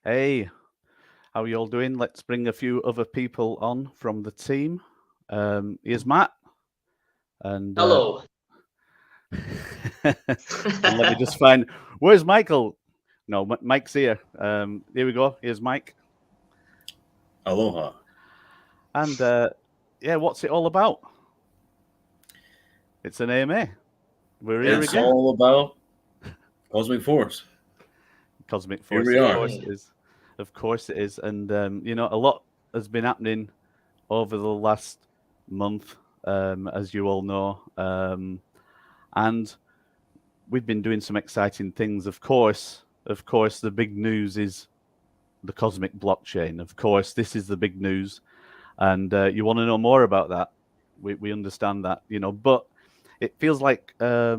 Hey, how are you all doing? Let's bring a few other people on from the team. Here's Matt, and Hello. and let me just find where's Michael. No, Mike's here. Here we go. Here's Mike, Aloha. and yeah, what's it all about? It's an AMA. We're here It's again. all about Cosmic Force. Cosmic Here Force. we Of are. course it is. Of course it is. And a lot has been happening over the last month, as you all know. And we've been doing some exciting things. Of course, the big news is the cosmic blockchain. Of course, this is the big news, and you want to know more about that. We understand that, but it feels like there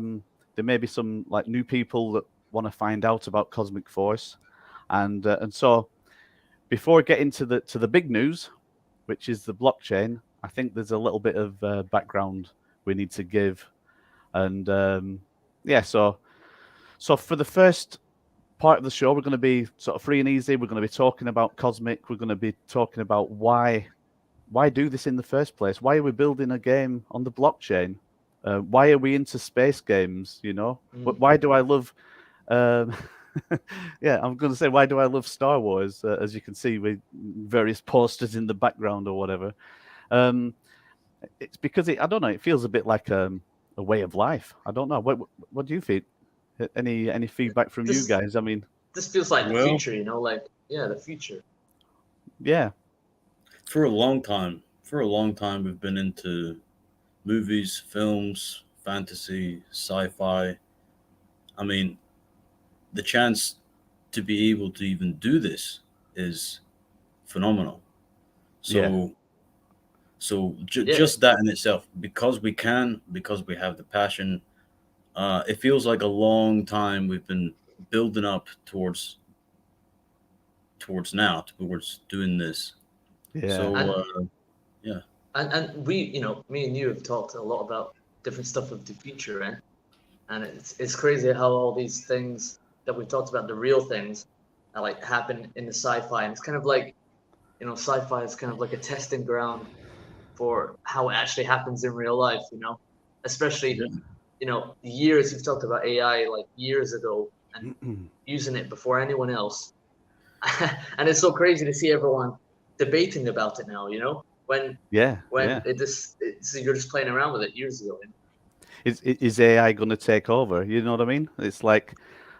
may be some like new people that want to find out about cosmic force, and so before getting to the big news, which is the blockchain, I think there's a little bit of background we need to give, and yeah, so for the first part of the show, we're going to be sort of free and easy. We're going to be talking about cosmic. We're going to be talking about why do this in the first place? Why are we building a game on the blockchain? Why are we into space games? Why do I love? Um, yeah, I'm going to say why do I love Star Wars? As you can see with various posters in the background or whatever. It's because I don't know. It feels a bit like a way of life. I don't know. What do you feel? Any feedback from you guys? I mean, this feels like the future, the future. Yeah. For a long time, we've been into movies, films, fantasy, sci-fi. I mean, the chance to be able to even do this is phenomenal. Just that in itself, because we have the passion, it feels like a long time we've been building up towards doing this. Yeah. So yeah. And we, me and you have talked a lot about different stuff of the future, right? And it's crazy how all these things that we've talked about, the real things, that like happen in the sci-fi, and it's kind of like, sci-fi is kind of like a testing ground for how it actually happens in real life, especially, years you've talked about AI like years ago and using it before anyone else. And it's so crazy to see everyone debating about it now, when you're just playing around with it years ago. Is AI going to take over? You know what I mean? It's like,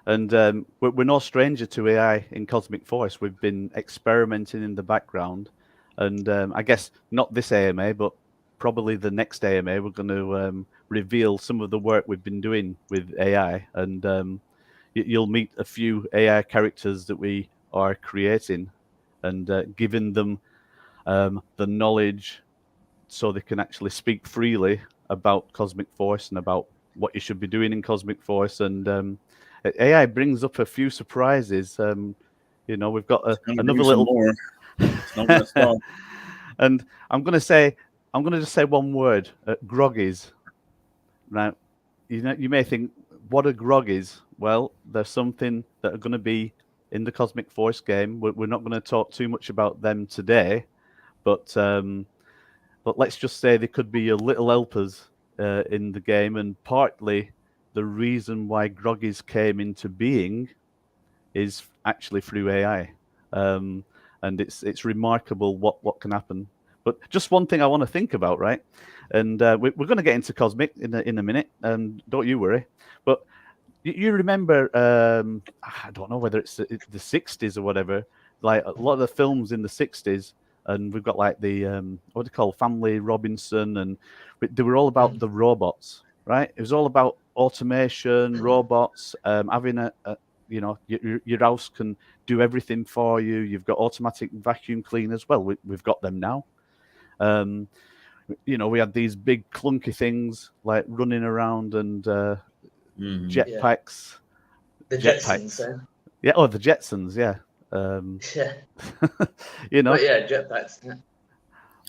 and we're no stranger to AI in Cosmic Force. We've been experimenting in the background, and I guess not this AMA, but probably the next AMA, we're going to reveal some of the work we've been doing with AI, and you'll meet a few AI characters that we are creating, and giving them the knowledge so they can actually speak freely about Cosmic Force and about what you should be doing in Cosmic Force. And AI brings up a few surprises. We've got another little more. It's not gonna stop. And I'm going to just say one word: groggies. Now, you may think, what are groggies? Well, there's something that are going to be in the Cosmic Force game. We're not going to talk too much about them today, but let's just say they could be your little helpers in the game, and partly the reason why groggies came into being is actually through AI, and it's remarkable what can happen. But just one thing I want to think about, right? And we're going to get into Cosmic in a minute, and don't you worry. But you remember, I don't know whether it's the 60s or whatever, like a lot of the films in the 60s, and we've got like the what do you call Family Robinson, and they were all about the robots, right? It was all about automation, robots, having your house can do everything for you. You've got automatic vacuum cleaners. Well, we've got them now. We had these big clunky things like running around and jetpacks. The Jetsons, eh? Yeah. Oh, the Jetsons. Yeah. Yeah. But yeah, jetpacks. Yeah.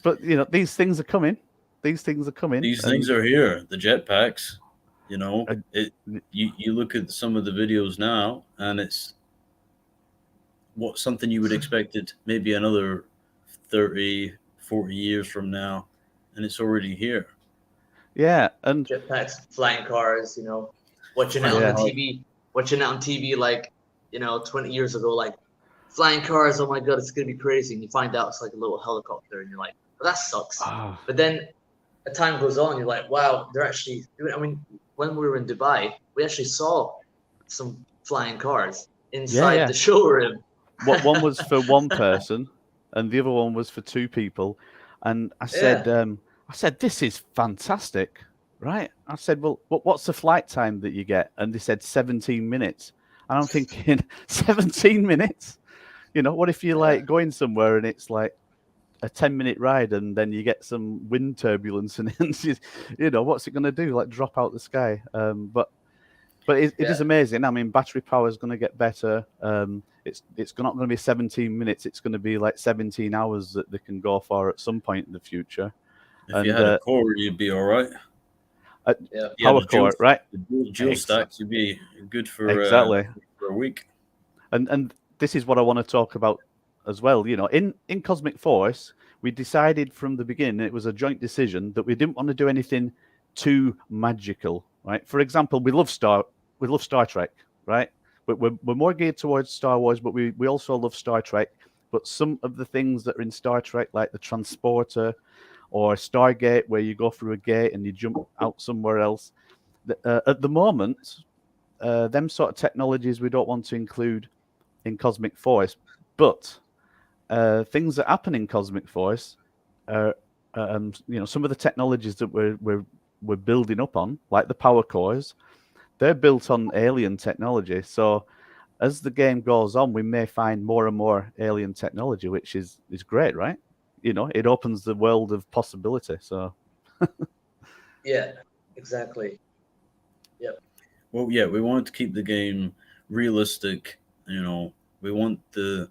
But these things are coming. These things are coming. These things are here. The jetpacks. You look at some of the videos now, and it's what something you would expected maybe another 30, 40 years from now, and it's already here. Yeah, and Jetpacks, flying cars, you know, watching it Flying on the cars. TV, watching it on TV like, you know, 20 years ago, like flying cars, oh my God, it's gonna be crazy. And you find out it's like a little helicopter and you're like, well, that sucks. ah, But then as time goes on, you're like, wow, they're actually doing I mean, when we were in Dubai, we actually saw some flying cars inside yeah. the showroom. What one was for one person, and the other one was for two people. And I said, Yeah. this is fantastic, right? I said, well, what's the flight time that you get? And they said 17 minutes. And I'm thinking, 17 minutes? You know, what if you're like going somewhere and it's like a 10-minute ride and then you get some wind turbulence and you know, what's it going to do? Like drop out the sky? But it is amazing. I mean, battery power is going to get better. It's not going to be 17 minutes. It's going to be like 17 hours that they can go for at some point in the future. If you had a core, you'd be all right. Power core, right? The dual stacks, you'd be good for exactly for a week. And this is what I want to talk about as well. You know, in Cosmic Force, we decided from the beginning, it was a joint decision, that we didn't want to do anything too magical, right? For example, we love Star Trek, right? We're more geared towards Star Wars, but we also love Star Trek. But some of the things that are in Star Trek, like the transporter or Stargate, where you go through a gate and you jump out somewhere else, at the moment, them sort of technologies we don't want to include in Cosmic Force. But things that happen in Cosmic Force are, you know, some of the technologies that we're building up on, like the power cores, they're built on alien technology. So as the game goes on, we may find more and more alien technology, which is great, right? You know, it opens the world of possibility. So yeah, exactly. Yep. Well, yeah, we wanted to keep the game realistic. You know, we want the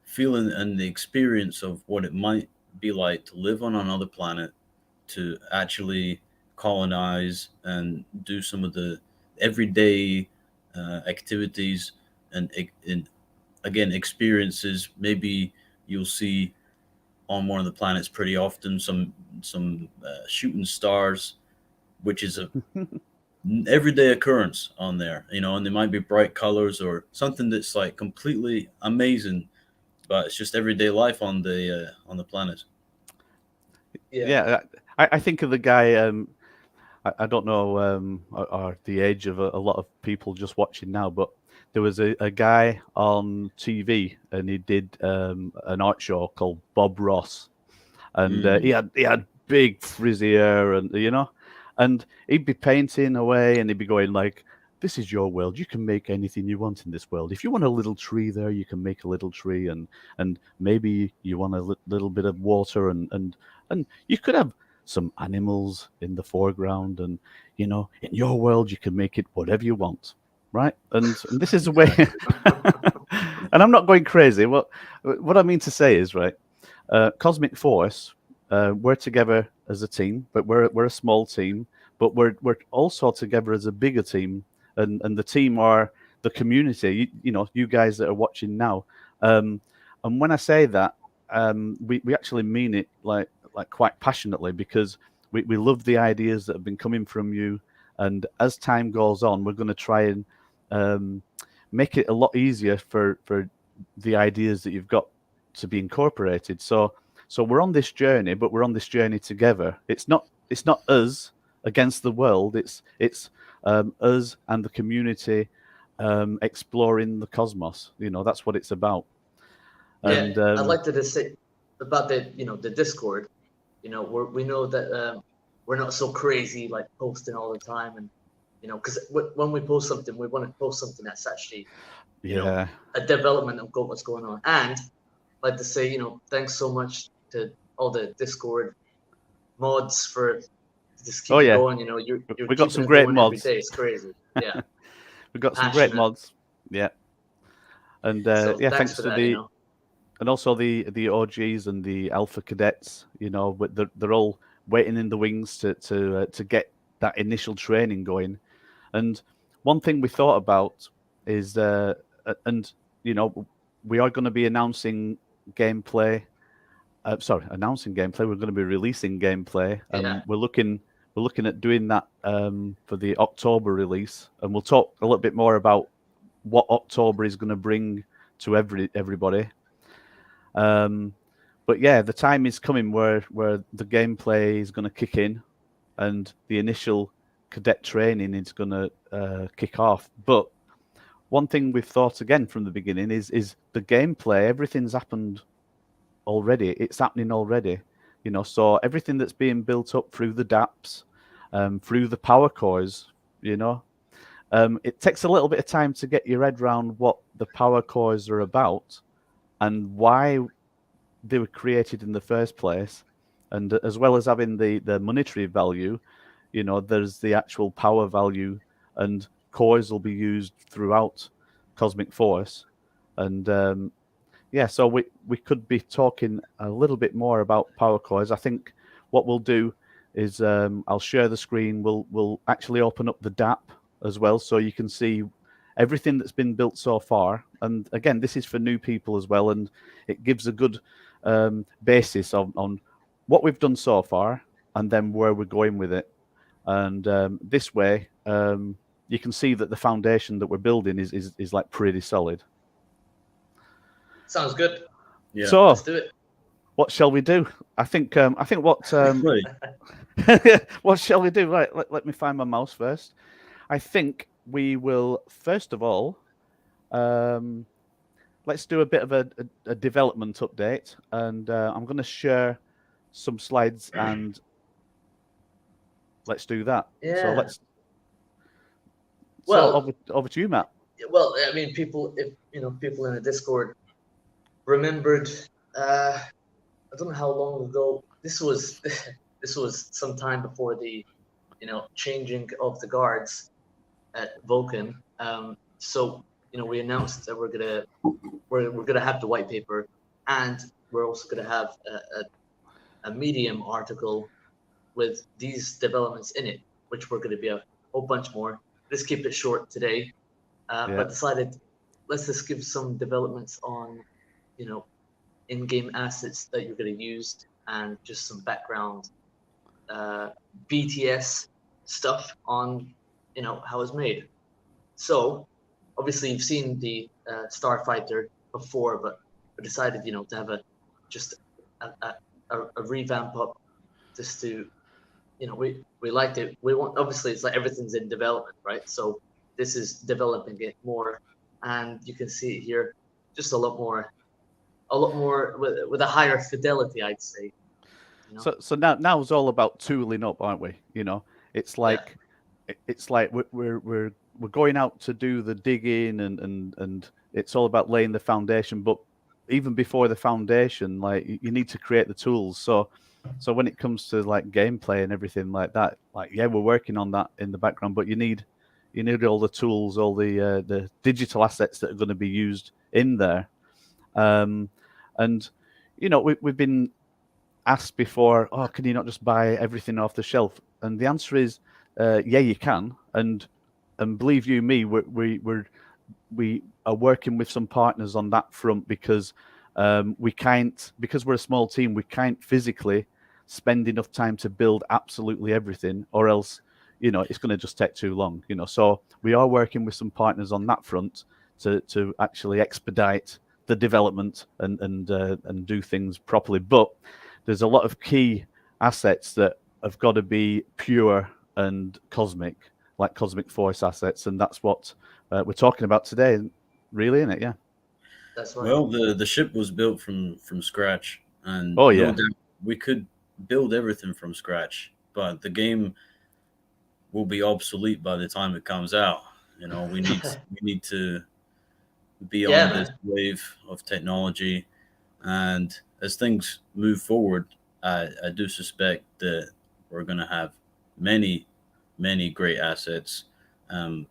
feeling and the experience of what it might be like to live on another planet, to actually colonize and do some of the everyday activities and again experiences. Maybe you'll see on one of the planets pretty often some shooting stars, which is a everyday occurrence on there, you know, and they might be bright colors or something that's like completely amazing, but it's just everyday life on the planet. Yeah, I think of the guy. I don't know or the age of a lot of people just watching now, but there was a guy on TV and he did an art show called Bob Ross, and he had big frizzy hair, and you know, and he'd be painting away and he'd be going like, this is your world, you can make anything you want in this world. If you want a little tree there, you can make a little tree, and maybe you want a little bit of water, and you could have some animals in the foreground, and you know, in your world you can make it whatever you want, right? And this is the way and I'm not going crazy. What I mean to say is, right, Cosmic Force, we're together as a team, but we're a small team, but we're also together as a bigger team, and the team are the community. You know, you guys that are watching now, and when I say that, we actually mean it like quite passionately, because we love the ideas that have been coming from you, and as time goes on, we're going to try and make it a lot easier for the ideas that you've got to be incorporated. So we're on this journey, but we're on this journey together. It's not us against the world. It's us and the community exploring the cosmos. You know, that's what it's about. And I'd like to just say about the Discord. You know, we know that we're not so crazy like posting all the time, and you know, because when we post something, we want to post something that's actually you know a development of what's going on. And I'd like to say, you know, thanks so much to all the Discord mods for just keep it going. You know, you're we got some great mods every day. It's crazy. Yeah, we got some great mods. Yeah, and so yeah, thanks for to that, the you know. and also the OGs and the alpha cadets. You know, but they're all waiting in the wings to get that initial training going. And one thing we thought about is and you know, we are going to be announcing gameplay. Announcing gameplay. We're going to be releasing gameplay, and Yeah. we're looking at doing that for the October release, and we'll talk a little bit more about what October is going to bring to everybody. But yeah, the time is coming where the gameplay is going to kick in, and the initial cadet training is going to kick off. But one thing we've thought again from the beginning is the gameplay. Everything's happened already. It's happening already. So everything that's being built up through the dApps, through the power cores, it takes a little bit of time to get your head around what the power cores are about and why they were created in the first place. And as well as having the monetary value, there's the actual power value, and cores will be used throughout Cosmic Force. And yeah, so we could be talking a little bit more about power cores. I think what we'll do is I'll share the screen. We'll actually open up the dApp as well, so you can see everything that's been built so far. And again, this is for new people as well, and it gives a good basis on what we've done so far and then where we're going with it. And this way, you can see that the foundation that we're building is like pretty solid. Sounds good. Yeah. So Let's do it. what shall we do? I think what Right. what shall we do? Right, let me find my mouse first. I think we will first of all let's do a bit of a development update, and I'm going to share some slides, and let's do that. Yeah. So let's. Well, so over to you, Matt. Well, I mean, people in the Discord remembered. I don't know how long ago this was. This was some time before the, changing of the guards at Vulcan. So we announced that we're gonna have the white paper, and we're also gonna have a Medium article with these developments in it, which were going to be a whole bunch more. Let's keep it short today, but decided let's just give some developments on, in-game assets that you're going to use, and just some background BTS stuff on, how it's made. So obviously you've seen the Starfighter before, but we decided, to have a revamp up, just to, we liked it. We want, obviously it's like everything's in development, right? So this is developing it more, and you can see it here, just a lot more with a higher fidelity, I'd say. So now it's all about tooling up, aren't we? It's like we're going out to do the digging, and it's all about laying the foundation. But even before the foundation, like, you need to create the tools. So when it comes to like gameplay and everything like that, like, yeah, we're working on that in the background, but you need all the tools, all the digital assets that are going to be used in there. And we've been asked before, oh, can you not just buy everything off the shelf? And the answer is, yeah, you can. And believe you me, we are working with some partners on that front, because we can't, because we're a small team, we can't physically spend enough time to build absolutely everything, or else, it's going to just take too long. So we are working with some partners on that front to actually expedite the development and do things properly. But there's a lot of key assets that have got to be pure and cosmic, like Cosmic Force assets, and that's what we're talking about today, really, isn't it? Yeah. That's right. Well, the ship was built from scratch, and no doubt we could build everything from scratch, but the game will be obsolete by the time it comes out. We need to be on this wave of technology, and as things move forward, I do suspect that we're going to have many great assets, and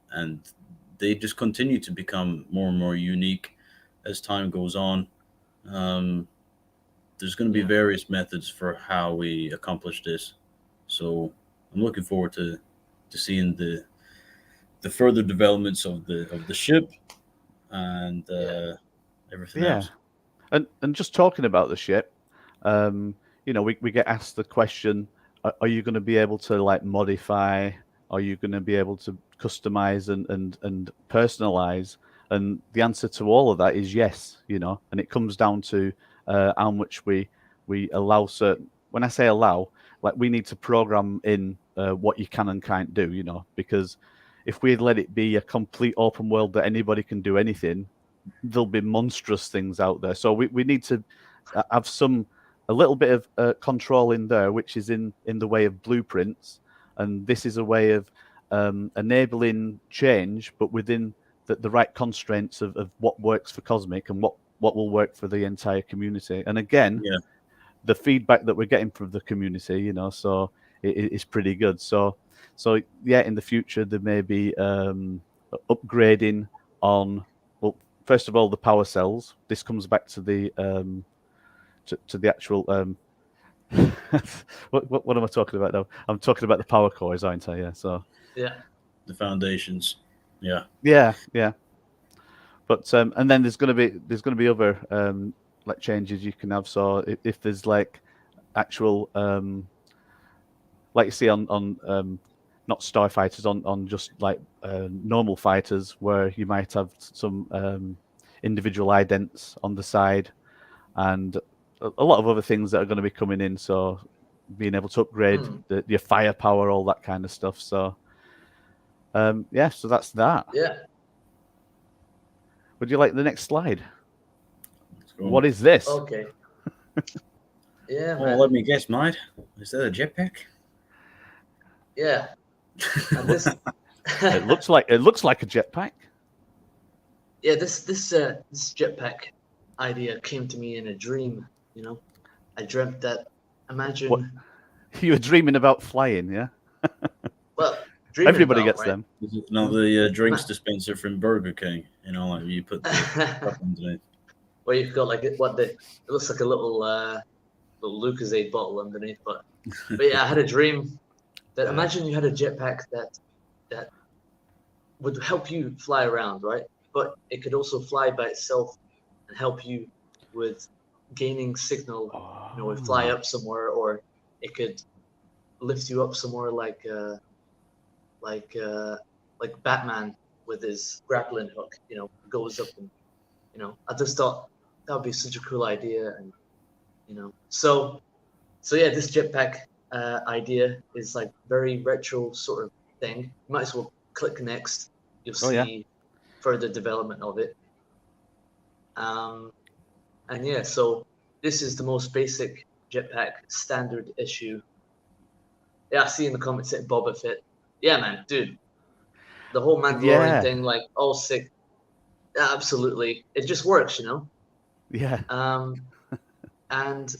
they just continue to become more and more unique as time goes on. There's going to be various methods for how we accomplish this, so I'm looking forward to seeing the further developments of the ship, and everything Yeah. else. And just talking about the ship, you know, we get asked the question, are you going to be able to like modify? Are you going to be able to customize and personalize? And the answer to all of that is yes, you know, and it comes down to how much we allow certain. When I say allow, like we need to program in what you can and can't do, you know, because if we let it be a complete open world that anybody can do anything, there'll be monstrous things out there. So we need to have a little bit of control in there, which is in the way of blueprints, and this is a way of enabling change, but within the right constraints of what works for Cosmic and what will work for the entire community. And again, Yeah. the feedback that we're getting from the community, you know, so it's pretty good. So yeah, in the future there may be upgrading on, well, first of all, the power cells. This comes back to the to the actual what am I talking about now? I'm talking about the power cores, aren't I? Yeah. So Yeah. The foundations. Yeah. yeah. But and then there's gonna be other like changes you can have. So if there's like actual like you see on not starfighters, on just like normal fighters, where you might have some individual idents on the side, and a lot of other things that are going to be coming in. So being able to upgrade your firepower, all that kind of stuff. So yeah, so that's that. Yeah. Would you like the next slide? Let's go. What is this? Okay. Yeah, Oh, man. let me guess, mate. Is that a jetpack? Yeah. And this. It looks like a jetpack. Yeah, this jetpack idea came to me in a dream. You know, I dreamt that. Imagine. What? You were dreaming about flying, yeah? Well, dreaming Everybody about, gets right? them. Is it the drinks dispenser from Burger King? You know, like you put the cup underneath. Where you've got like it looks like a little Lucozade bottle underneath, but yeah, I had a dream that imagine you had a jetpack that would help you fly around, right? But it could also fly by itself and help you with gaining signal. You know, fly up somewhere, or it could lift you up somewhere like Batman with his grappling hook. You know, goes up and I just thought that would be such a cool idea, and so yeah, this jetpack idea is like very retro sort of thing. You might as well click next. You'll see further development of it. And yeah, so this is the most basic jetpack, standard issue. Yeah, I see in the comments that Boba Fett. Yeah, man, dude, the whole Mandalorian thing, like, all sick. Absolutely, it just works, Yeah. And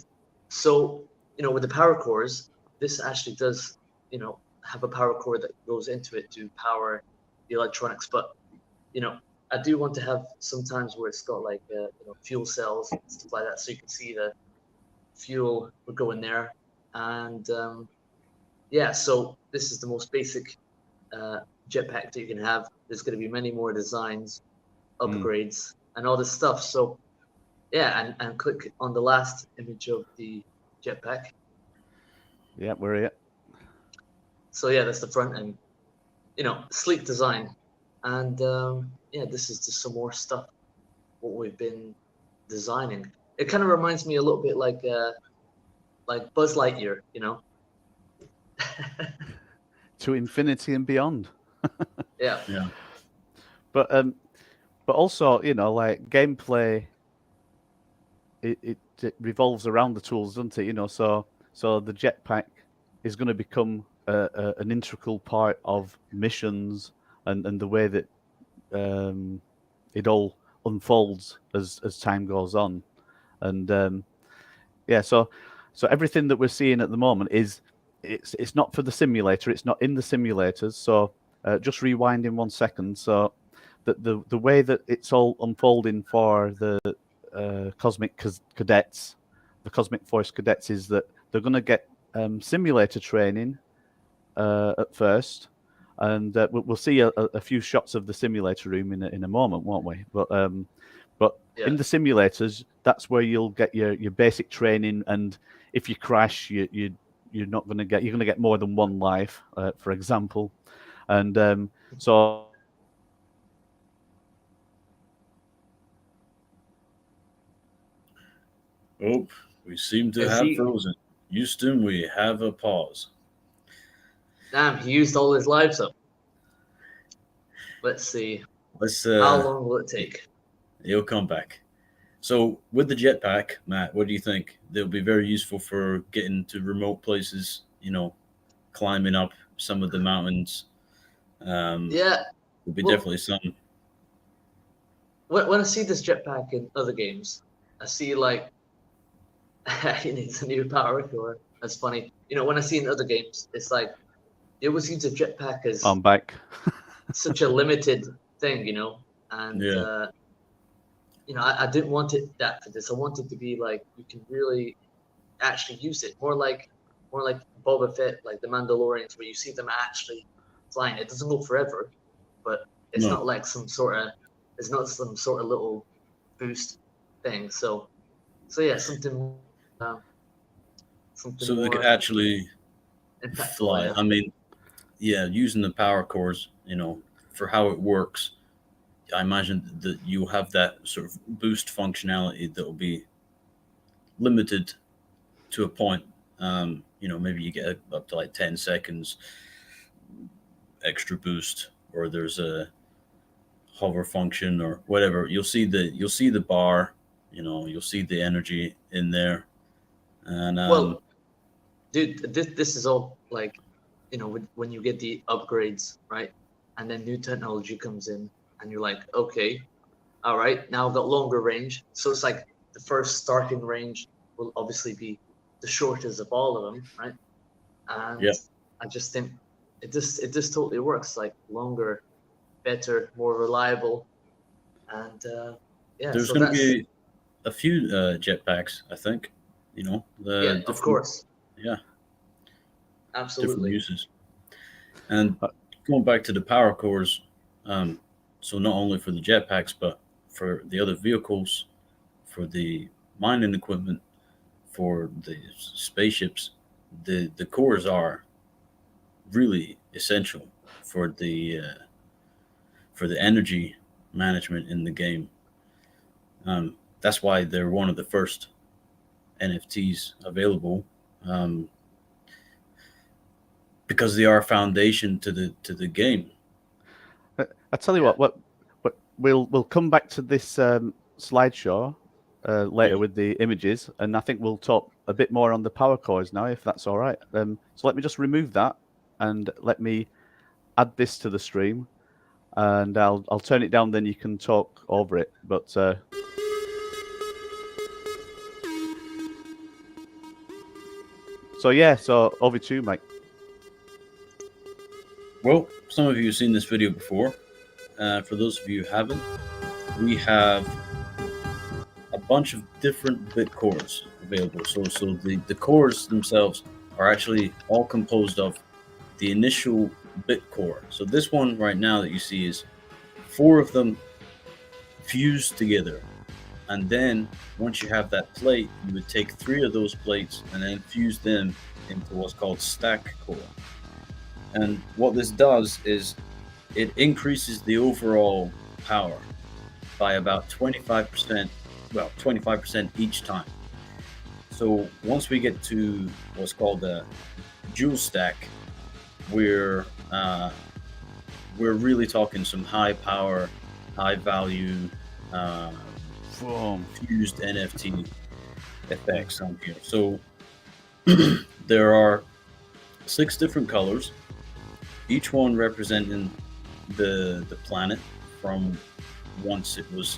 so, with the power cores, this actually does, have a power core that goes into it to power the electronics. But, I do want to have sometimes where it's got like, fuel cells and stuff like that. So you can see the fuel would go in there. And yeah, so this is the most basic jetpack that you can have. There's going to be many more designs, upgrades, and all this stuff. So yeah, and click on the last image of the jetpack. Yeah, we're here. So yeah, that's the front end. Sleek design, and yeah, this is just some more stuff what we've been designing. It kind of reminds me a little bit like Buzz Lightyear, To infinity and beyond. Yeah. But also, like gameplay, it revolves around the tools, doesn't it? So the jetpack is going to become an integral part of missions and the way that it all unfolds as time goes on. And yeah, so everything that we're seeing at the moment it's not for the simulator. It's not in the simulators. So just rewinding 1 second. So the way that it's all unfolding for the Cosmic Cadets, the Cosmic Force Cadets, is that they're going to get simulator training at first, and we'll see a few shots of the simulator room in a moment, won't we? But in the simulators, that's where you'll get your basic training, and if you crash, you're not going to get, you're going to get more than one life, for example, and so. Oh, we seem to have frozen. Houston, we have a pause. Damn, he used all his lives up. Let's see. How long will it take? He'll come back. So with the jetpack, Matt, what do you think? They'll be very useful for getting to remote places, you know, climbing up some of the mountains. Yeah. There'll be definitely some. When I see this jetpack in other games, I see like he needs a new power core. That's funny. You know, when I see in other games, it's like they always use a jetpack as I'm back. such a limited thing, you know, and you know, I didn't want it that for this. I wanted to be like you can really actually use it more like Boba Fett, like the Mandalorians, where you see them actually flying. It doesn't go forever, but it's not like some sort of little boost thing. So yeah, something. So they could actually fly. Yeah. I mean, yeah, using the power cores, you know, for how it works, I imagine that you have that sort of boost functionality that will be limited to a point. You know, maybe you get up to like 10 seconds extra boost, or there's a hover function or whatever. You'll see the bar, you know, you'll see the energy in there. And well, dude, this is all like, you know, when you get the upgrades, right? And then new technology comes in, and you're like, okay, all right, now I've got longer range. So it's like the first starting range will obviously be the shortest of all of them, right? And I just think it just totally works. Like longer, better, more reliable, and there's going to be a few jetpacks, I think. You know, of course, different absolutely. uses. And going back to the power cores, so not only for the jetpacks, but for the other vehicles, for the mining equipment, for the spaceships, the cores are really essential for the energy management in the game. That's why they're one of the first NFTs available, because they are a foundation to the game. I tell you what we'll come back to this slideshow later with the images, and I think we'll talk a bit more on the power cores now, if that's all right. So let me just remove that, and let me add this to the stream, and I'll turn it down. Then you can talk over it. But so over to you, Mike. Well, some of you have seen this video before. For those of you who haven't, we have a bunch of different bit cores available. So the cores themselves are actually all composed of the initial bit core. So this one right now that you see is 4 of them fused together. And then once you have that plate, you would take 3 of those plates and then fuse them into what's called stack core. And what this does is it increases the overall power by about 25%, well, 25% each time. So once we get to what's called a jewel stack, we're really talking some high power, high value, fused NFT effects on here. So there are 6 different colors, each one representing the planet from once it was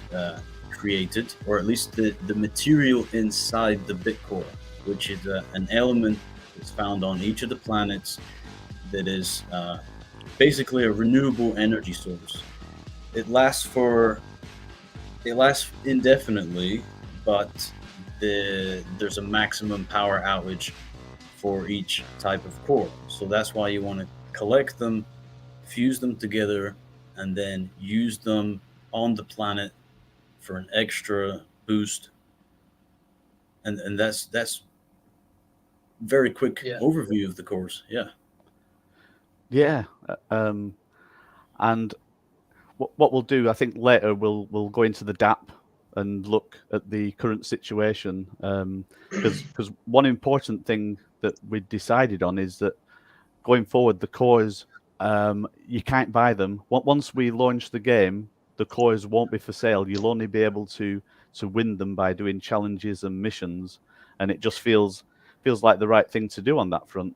created, or at least the material inside the bit core, which is an element that's found on each of the planets that is basically a renewable energy source. It lasts indefinitely, but there's a maximum power outage for each type of core. So that's why you want to collect them, fuse them together, and then use them on the planet for an extra boost, and that's very quick overview of the course. Yeah. And what we'll do, I think later we'll go into the DApp and look at the current situation, because one important thing that we decided on is that going forward, the cores, you can't buy them. Once we launch the game, the cores won't be for sale. You'll only be able to win them by doing challenges and missions, and it just feels like the right thing to do on that front.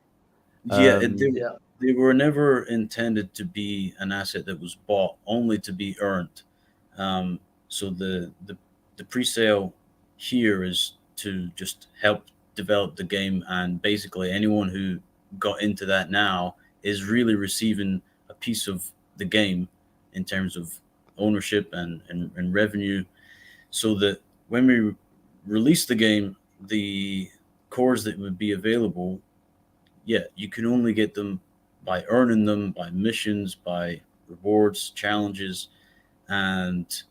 They were never intended to be an asset that was bought, only to be earned. So the pre-sale here is to just help develop the game, and basically anyone who got into that now is really receiving a piece of the game in terms of ownership and revenue, so that when we release the game, the cores that would be available, you can only get them by earning them, by missions, by rewards, challenges, and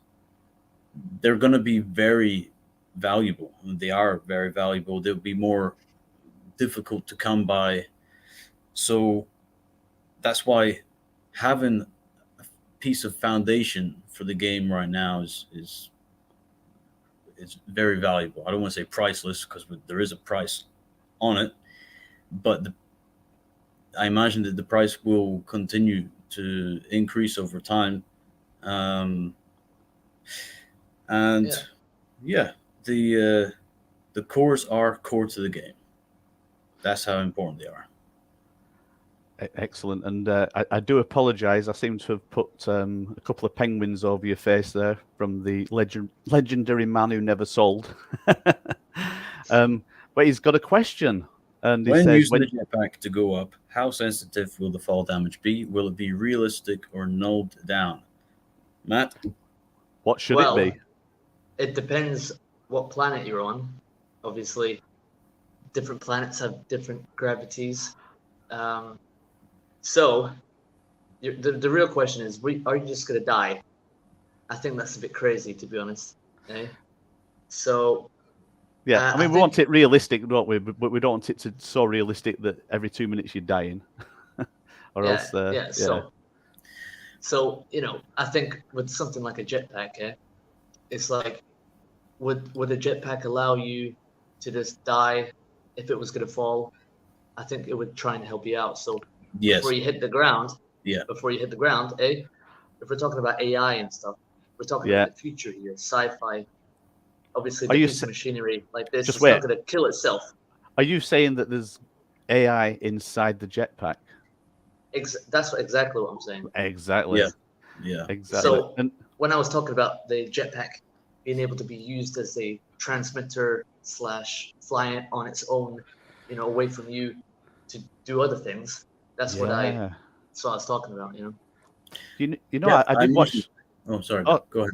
they're going to be very valuable. They are very valuable. They'll be more difficult to come by. So that's why having a piece of foundation for the game right now is very valuable. I don't want to say priceless, because there is a price on it, but I imagine that the price will continue to increase over time. The cores are core to the game. That's how important they are. Excellent. And I do apologize. I seem to have put a couple of penguins over your face there from the legendary man who never sold. But he's got a question. And when using the jetpack to go up, how sensitive will the fall damage be? Will it be realistic or nulled down? Matt? What should it be? It depends what planet you're on. Obviously, different planets have different gravities. So the real question is, are you just going to die? I think that's a bit crazy, to be honest. Okay? So... Yeah, I mean, we want it realistic, don't we? But we don't want it to so realistic that every 2 minutes you're dying, or else. So I think with something like a jetpack, it's like, would a jetpack allow you to just die if it was going to fall? I think it would try and help you out. So before you hit the ground, if we're talking about AI and stuff, we're talking about the future here, sci-fi. Obviously, the piece of machinery like this is not going to kill itself. Are you saying that there's AI inside the jetpack? That's exactly what I'm saying. Exactly. Yeah. Exactly. So when I was talking about the jetpack being able to be used as a transmitter / fly it on its own, away from you to do other things, that's what I was talking about. I did watch. Oh, sorry. Go ahead.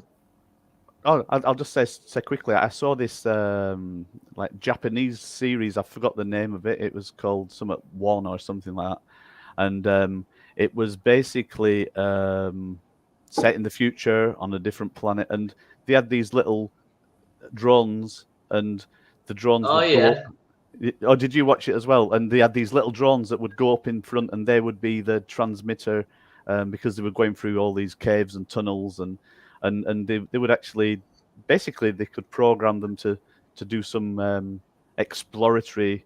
Oh, I'll just say quickly. I saw this like Japanese series. I forgot the name of it. It was called Summit One or something like that, and it was basically set in the future on a different planet, and they had these little drones, and the drones would go up. Oh, did you watch it as well? And they had these little drones that would go up in front, and they would be the transmitter, because they were going through all these caves and tunnels, and they would actually, basically, they could program them to do some exploratory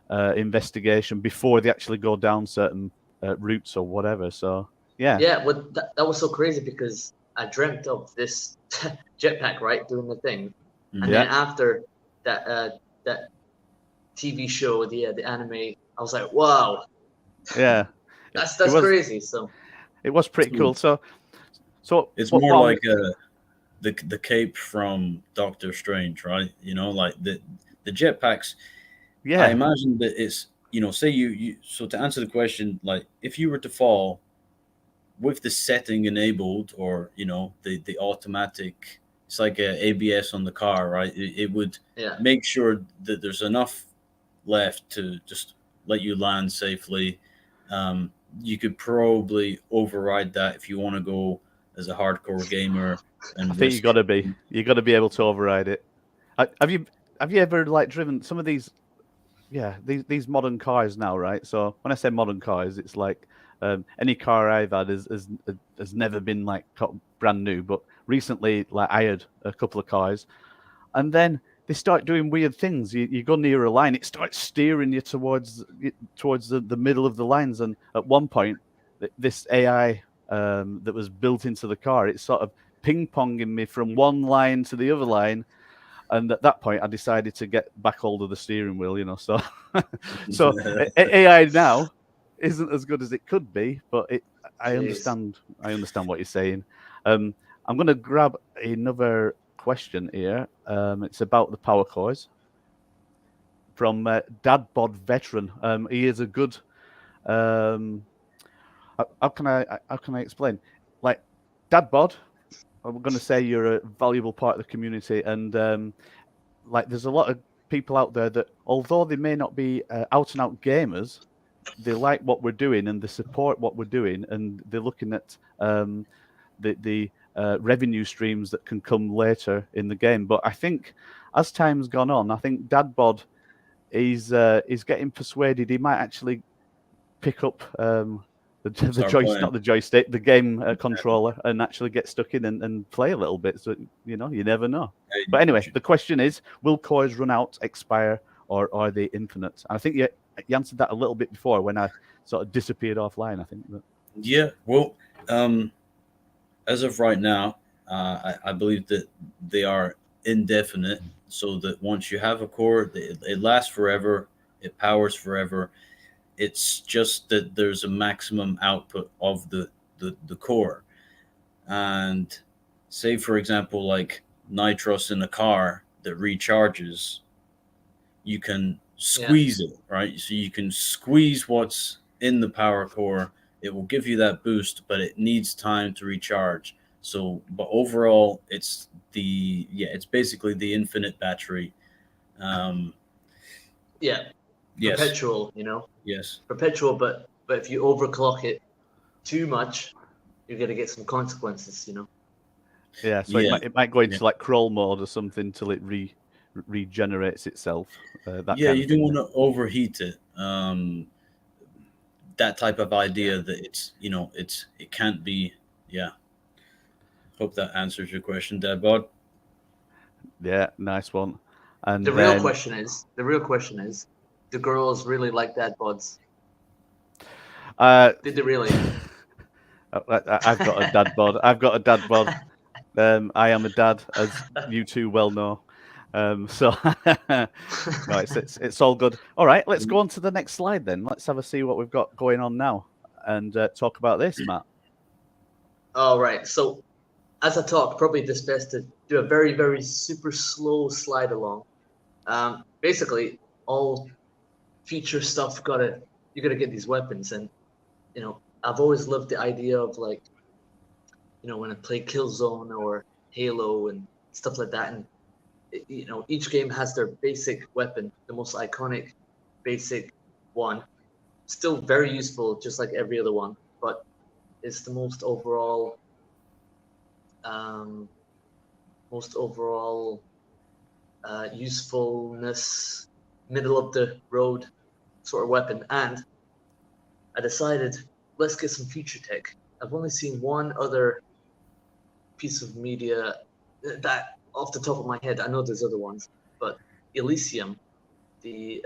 investigation before they actually go down certain routes or whatever. So well, that was so crazy, because I dreamt of this jetpack, right, doing the thing, and then after that TV show, the anime, I was like, wow, that's crazy. So it was pretty cool. So it's more like the cape from Doctor Strange, right? Like the jetpacks. Yeah, I imagine that it's say you. So to answer the question, like if you were to fall with the setting enabled, or the automatic, it's like a ABS on the car, right? It would make sure that there's enough left to just let you land safely. You could probably override that if you want to go as a hardcore gamer and I think risk you got it. to be. You got to be able to override it. Have you ever like driven some of these? Yeah, these modern cars now, right? So when I say modern cars, it's like any car I've had has never been like brand new. But recently, like I had a couple of cars, and then they start doing weird things. You go near a line, it starts steering you towards the middle of the lines. And at one point, this AI that was built into the car, it's sort of ping ponging me from one line to the other line. And at that point, I decided to get back hold of the steering wheel. So so AI now isn't as good as it could be, but I Jeez. understand what you're saying. I'm going to grab another question here. It's about the power cores from Dadbod Veteran. He is a good. How can I explain? Like Dadbod, I'm going to say you're a valuable part of the community, and like there's a lot of people out there that, although they may not be out and out gamers, they like what we're doing and they support what we're doing, and they're looking at the revenue streams that can come later in the game. But I think as time's gone on, I think Dadbod is getting persuaded he might actually pick up the Start joystick, playing. not the joystick, the game controller, and actually get stuck in and play a little bit. So you never know. Hey, But anyway, the question is: will cores run out, expire, or are they infinite? And I think you answered that a little bit before when I sort of disappeared offline. I think. yeah, well, as of right now, I believe that they are indefinite, so that once you have a core, it lasts forever, it powers forever. It's just that there's a maximum output of the core. And say, for example, like nitros in a car that recharges, you can squeeze it, right? So you can squeeze what's in the power core. It will give you that boost, but it needs time to recharge. So, but overall, it's basically the infinite battery. Um, Yeah, yes, perpetual. yes, Perpetual. But if you overclock it too much, you're gonna get some consequences. Yeah, so yeah, it might go into yeah. like crawl mode or something till it regenerates itself. That Yeah, kind you of don't thing. want to overheat it. That type of idea Yeah. that it can't be. Yeah. Hope that answers your question, Dad. Yeah, nice one. And The real then question is, do girls really like dad bods? Did they really? I've got a dad bod. I've got a dad bod. I am a dad, as you two well know. So no, it's all good. All right, let's go on to the next slide then. Let's have a see what we've got going on now, and talk about this, Matt. All right. So as I talk, probably it's best to do a very, very super slow slide along. Basically, all future stuff you gotta get these weapons, and I've always loved the idea of like, when I play Killzone or Halo and stuff like that, and each game has their basic weapon, the most iconic basic one, still very useful, just like every other one, but it's the most overall usefulness, middle of the road sort of weapon. And I decided, let's get some future tech. I've only seen one other piece of media that, off the top of my head, I know there's other ones, but Elysium, the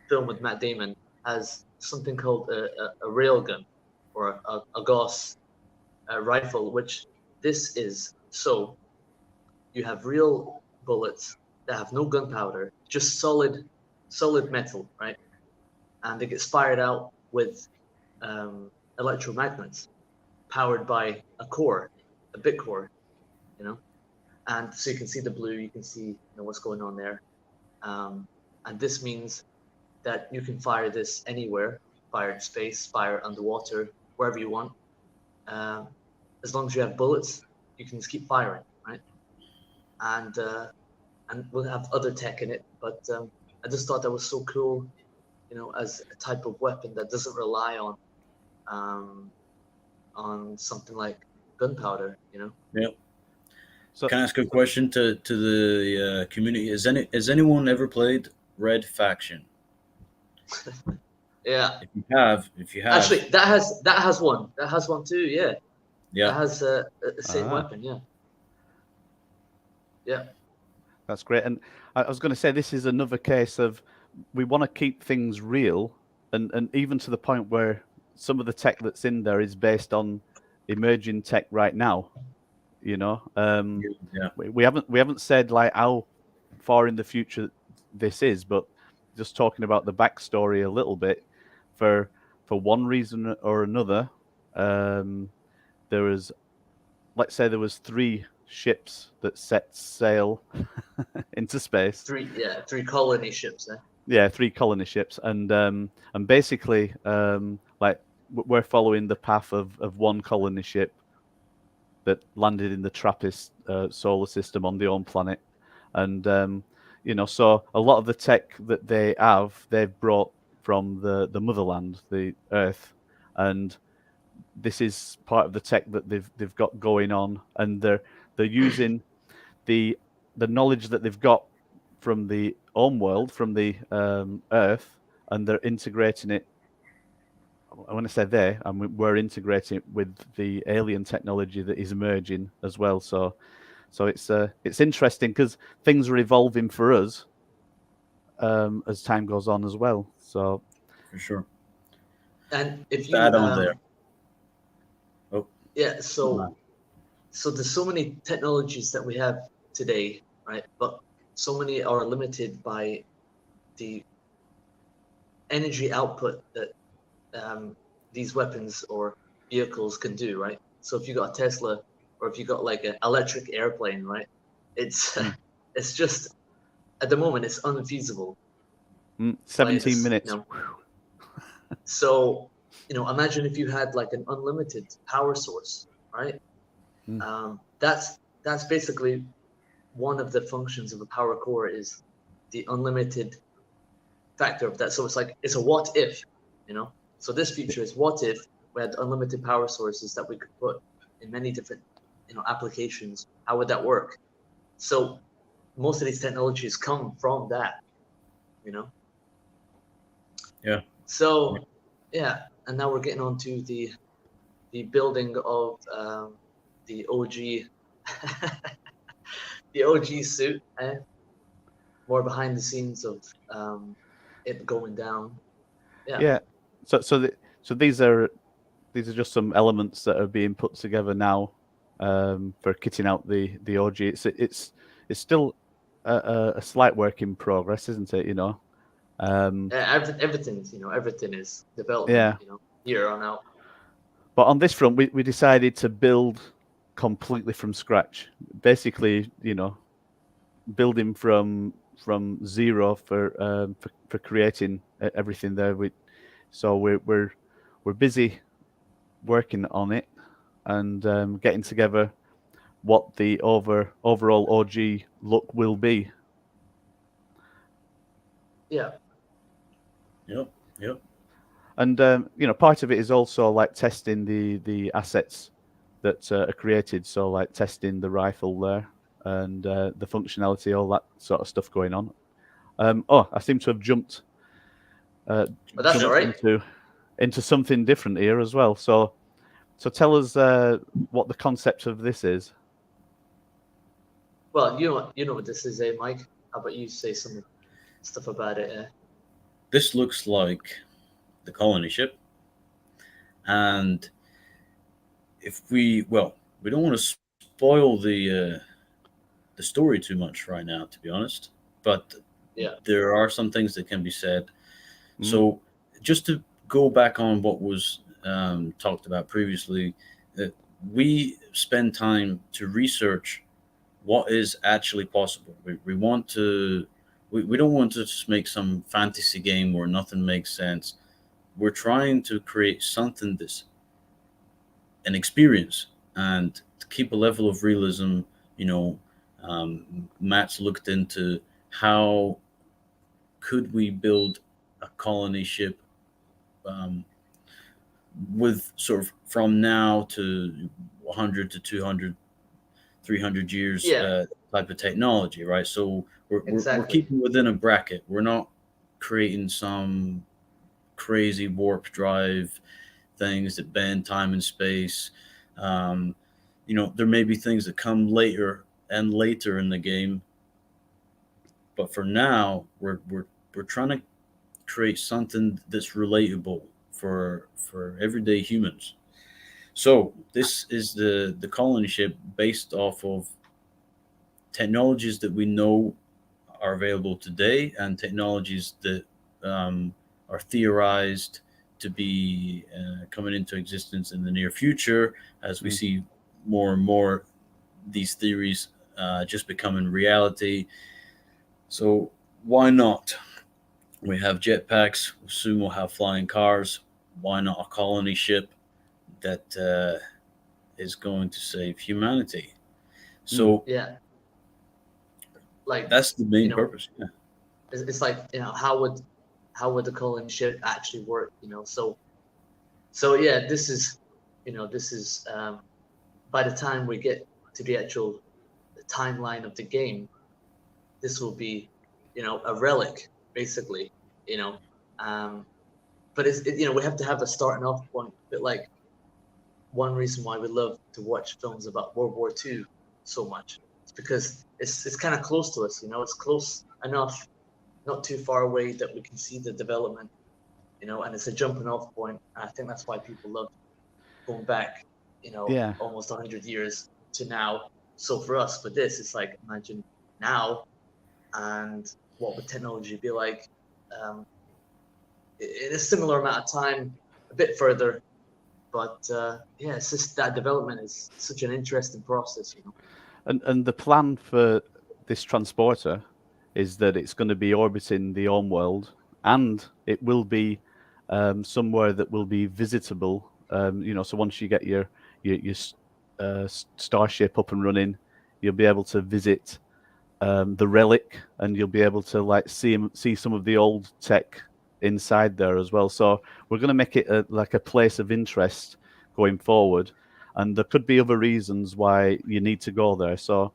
film with Matt Damon, has something called a railgun or a Gauss rifle, which this is. So you have real bullets that have no gunpowder, just solid metal, right? And it gets fired out with electromagnets powered by a core, a bit core, and so you can see the blue, you can see what's going on there, and this means that you can fire this anywhere, fire in space, fire underwater, wherever you want. As long as you have bullets, you can just keep firing, right? And we'll have other tech in it, but I just thought that was so cool, as a type of weapon that doesn't rely on something like gunpowder. Yeah. So, Can I ask a question to the community? Has anyone ever played Red Faction? Yeah. If you have, Actually, that has one. That has one too. Yeah. yeah, That has the same Ah. weapon. Yeah. Yeah. that's great. And I was going to say, this is another case of we want to keep things real, and even to the point where some of the tech that's in there is based on emerging tech right now. You know, yeah, we haven't said like how far in the future this is, but just talking about the backstory a little bit, for one reason or another, there was, let's say there was 3 ships that set sail into space. 3 colony ships. Yeah, 3 colony ships, and basically, like we're following the path of one colony ship that landed in the TRAPPIST solar system on their own planet, and you know, so a lot of the tech that they've brought from the motherland, the Earth, and this is part of the tech that they've got going on, and they're using the knowledge that they've got from the Homeworld, from the Earth, and they're integrating it. I want to say there, and we're integrating it with the alien technology that is emerging as well. So it's interesting because things are evolving for us as time goes on as well. So for sure. And if you Add on there. Oh, yeah, so there's so many technologies that we have today, right? But so many are limited by the energy output that these weapons or vehicles can do, right? So if you got a Tesla, or if you got like an electric airplane, right? It's it's just at the moment it's unfeasible. 17 minutes. You know, so imagine if you had like an unlimited power source, right? That's basically one of the functions of a power core, is the unlimited factor of that. So it's a what if, so this feature is what if we had unlimited power sources that we could put in many different applications. How would that work? So most of these technologies come from that. yeah. So yeah, and now we're getting on to the building of the OG the OG suit, more behind the scenes of it going down. Yeah. So these are just some elements that are being put together now for kitting out the OG. It's still a slight work in progress, isn't it? Everything's everything is development. Yeah. Year on out. But on this front, we decided to build completely from scratch. Basically, building from zero for creating everything there. So we're busy working on it and getting together what the overall OG look will be. Yeah. Yep. And part of it is also like testing the assets that are created. So like testing the rifle there and the functionality, all that sort of stuff going on. I seem to have jumped. That's all right. Into something different here as well. So tell us what the concept of this is. Well, you know what this is, Mike? How about you say some stuff about it? This looks like the colony ship, and we don't want to spoil the story too much right now, to be honest. But there are some things that can be said. So just to go back on what was talked about previously, we spend time to research what is actually possible. We want to. We don't want to just make some fantasy game where nothing makes sense. We're trying to create something that's an experience and to keep a level of realism. Matt's looked into how could we build a colony ship with sort of from now to 100 to 200 300 years Yeah. type of technology, right? So we're Exactly. keeping within a bracket. We're not creating some crazy warp drive things that bend time and space. Um, there may be things that come later and later in the game, but for now, we're trying to create something that's relatable for everyday humans. So this is the colony ship based off of technologies that we know are available today and technologies that um, are theorized to be coming into existence in the near future as we see more and more these theories just becoming reality. So why not? We have jetpacks. Soon we'll have flying cars. Why not a colony ship that is going to save humanity? So Yeah. Like, that's the you main know, purpose. Yeah. it's like, how would the colony ship actually work? So yeah, this is, by the time we get to the actual timeline of the game, this will be, a relic basically, you know. But we have to have a starting off point. But like, one reason why we love to watch films about World War II so much is because it's kind of close to us. It's close enough, not too far away that we can see the development. And it's a jumping off point. I think that's why people love going back, Yeah. almost 100 years to now. So for us, for this, it's like, imagine now, and what would technology be like in a similar amount of time, a bit further. But yeah, it's just that development is such an interesting process. And the plan for this transporter is that it's going to be orbiting the Homeworld, and it will be somewhere that will be visitable. So once you get your starship up and running, you'll be able to visit the relic, and you'll be able to like see some of the old tech inside there as well. So we're going to make it like a place of interest going forward, and there could be other reasons why you need to go there. So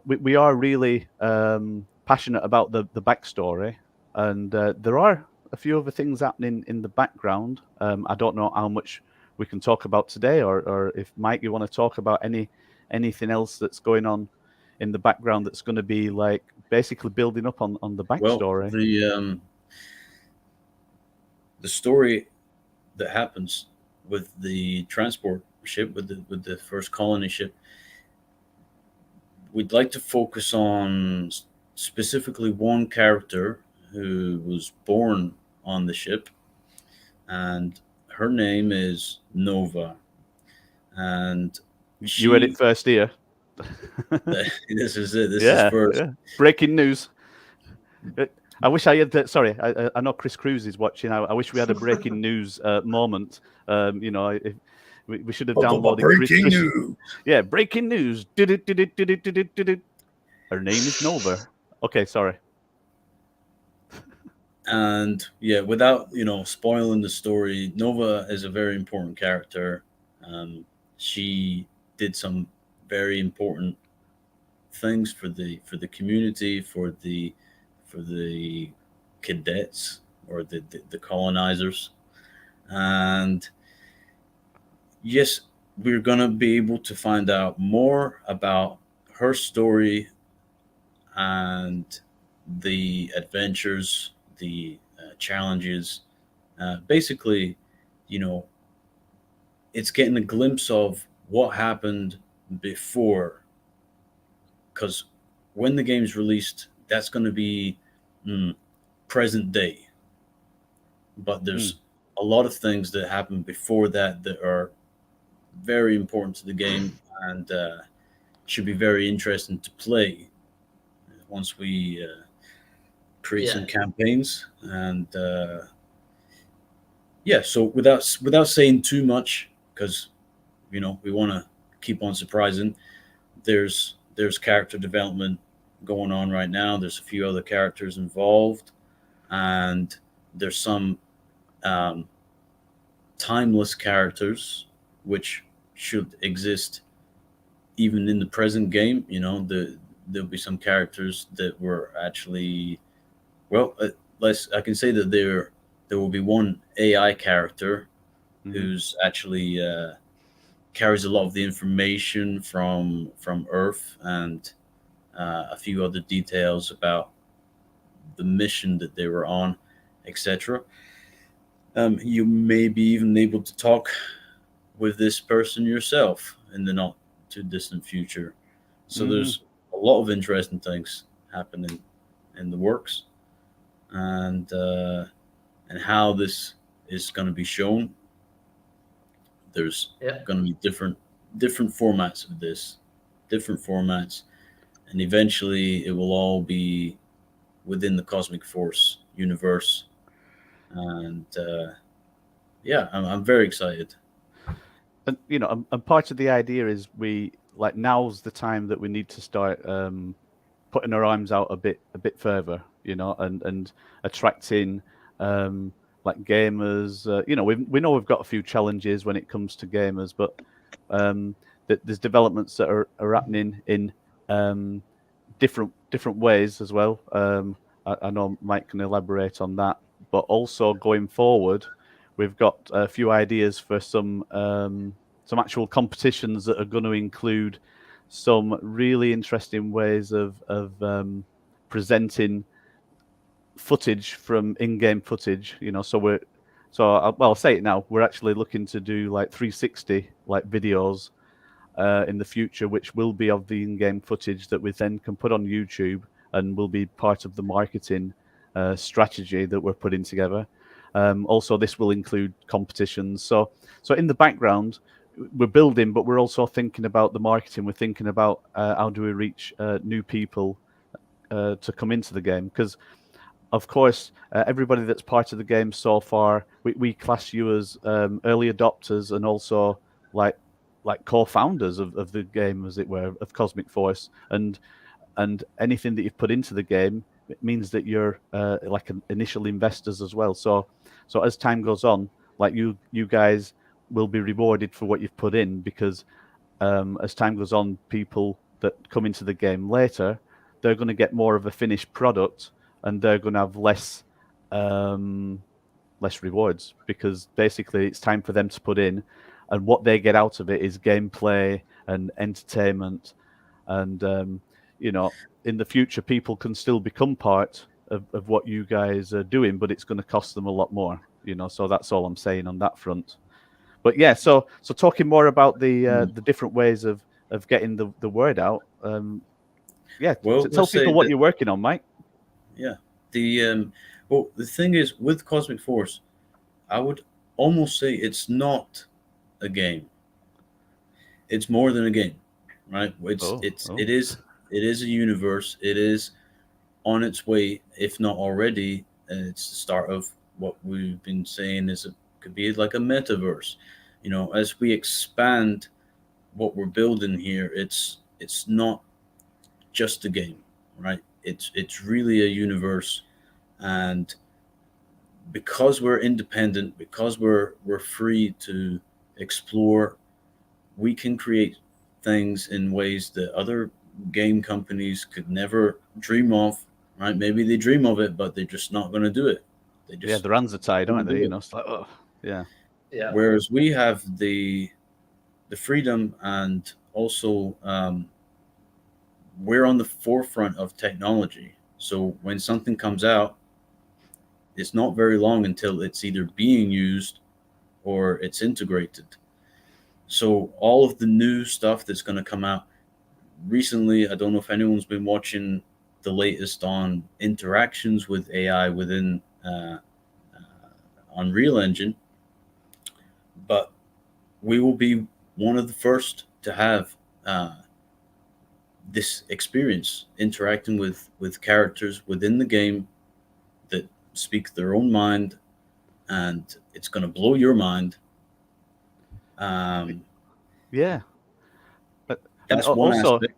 we are really passionate about the backstory, and there are a few other things happening in the background. I don't know how much we can talk about today, or if Mike, you want to talk about anything else that's going on in the background that's going to be like basically building up on the Well, backstory. the story that happens with the transport ship, with the first colony ship, we'd like to focus on specifically one character who was born on the ship, and her name is Nova. And You heard it first here. this is it. This Yeah, is first. yeah. Breaking news. I wish I had that. Sorry, I know Chris Cruz is watching. I wish we had a breaking news moment. We should have downloaded breaking news. Yeah, breaking news. Her name is Nova. Okay, sorry. And yeah, without spoiling the story, Nova is a very important character. She did some very important things for the community, for the cadets, or the colonizers. And yes, we're gonna be able to find out more about her story and the adventures, the challenges. Basically, it's getting a glimpse of what happened before. Because when the game's released, that's going to be present day. But there's a lot of things that happened before that that are very important to the game, and should be very interesting to play once we create some campaigns. And yeah, so without saying too much, because we want to keep on surprising, there's character development going on right now. There's a few other characters involved, and there's some timeless characters which should exist even in the present game, there'll be some characters that were actually, well, I can say that there will be one AI character who's actually carries a lot of the information from Earth and a few other details about the mission that they were on, etc. You may be even able to talk with this person yourself in the not too distant future. So there's a lot of interesting things happening in the works, and how this is going to be shown. There's going to be different formats of this, different formats, and eventually it will all be within the Cosmic Force universe. And yeah, I'm very excited. And and part of the idea is now's the time that we need to start putting our arms out a bit further, and attracting like gamers. We know we've got a few challenges when it comes to gamers, but there's developments that are happening in different ways as well. I know Mike can elaborate on that, but also going forward, we've got a few ideas for some actual competitions that are going to include some really interesting ways of presenting footage from in-game footage. I'll say it now. We're actually looking to do like 360 like videos in the future, which will be of the in-game footage that we then can put on YouTube and will be part of the marketing strategy that we're putting together. Also, this will include competitions. So in the background, we're building, but we're also thinking about the marketing. We're thinking about how do we reach new people to come into the game, because of course, everybody that's part of the game so far, we class you as early adopters and also like co-founders of the game, as it were, of Cosmic Force, and anything that you've put into the game, it means that you're like initial investors as well. So as time goes on, like you guys will be rewarded for what you've put in, because as time goes on, people that come into the game later, they're going to get more of a finished product, and they're going to have less rewards, because basically it's time for them to put in, and what they get out of it is gameplay and entertainment. And in the future, people can still become part of what you guys are doing, but it's going to cost them a lot more. So that's all I'm saying on that front. But yeah, so talking more about the different ways of getting the word out. Well, tell people what you're working on, Mike. Yeah, the thing is, with Cosmic Force, I would almost say it's not a game. It's more than a game, right? It is a universe. It is on its way, if not already. It's the start of what we've been saying could be like a metaverse. As we expand what we're building here, it's not just a game, right? It's really a universe, and because we're independent, because we're free to explore, we can create things in ways that other game companies could never dream of, right? Maybe they dream of it, but they're just not going to do it. Their hands are tied, aren't they? It's like, oh, yeah. Whereas we have the freedom, and also we're on the forefront of technology. So when something comes out, it's not very long until it's either being used or it's integrated. So all of the new stuff that's going to come out recently, I don't know if anyone's been watching the latest on interactions with AI within Unreal Engine, but we will be one of the first to have this experience interacting with characters within the game that speak their own mind, and it's going to blow your mind. Yeah, but that's one also aspect.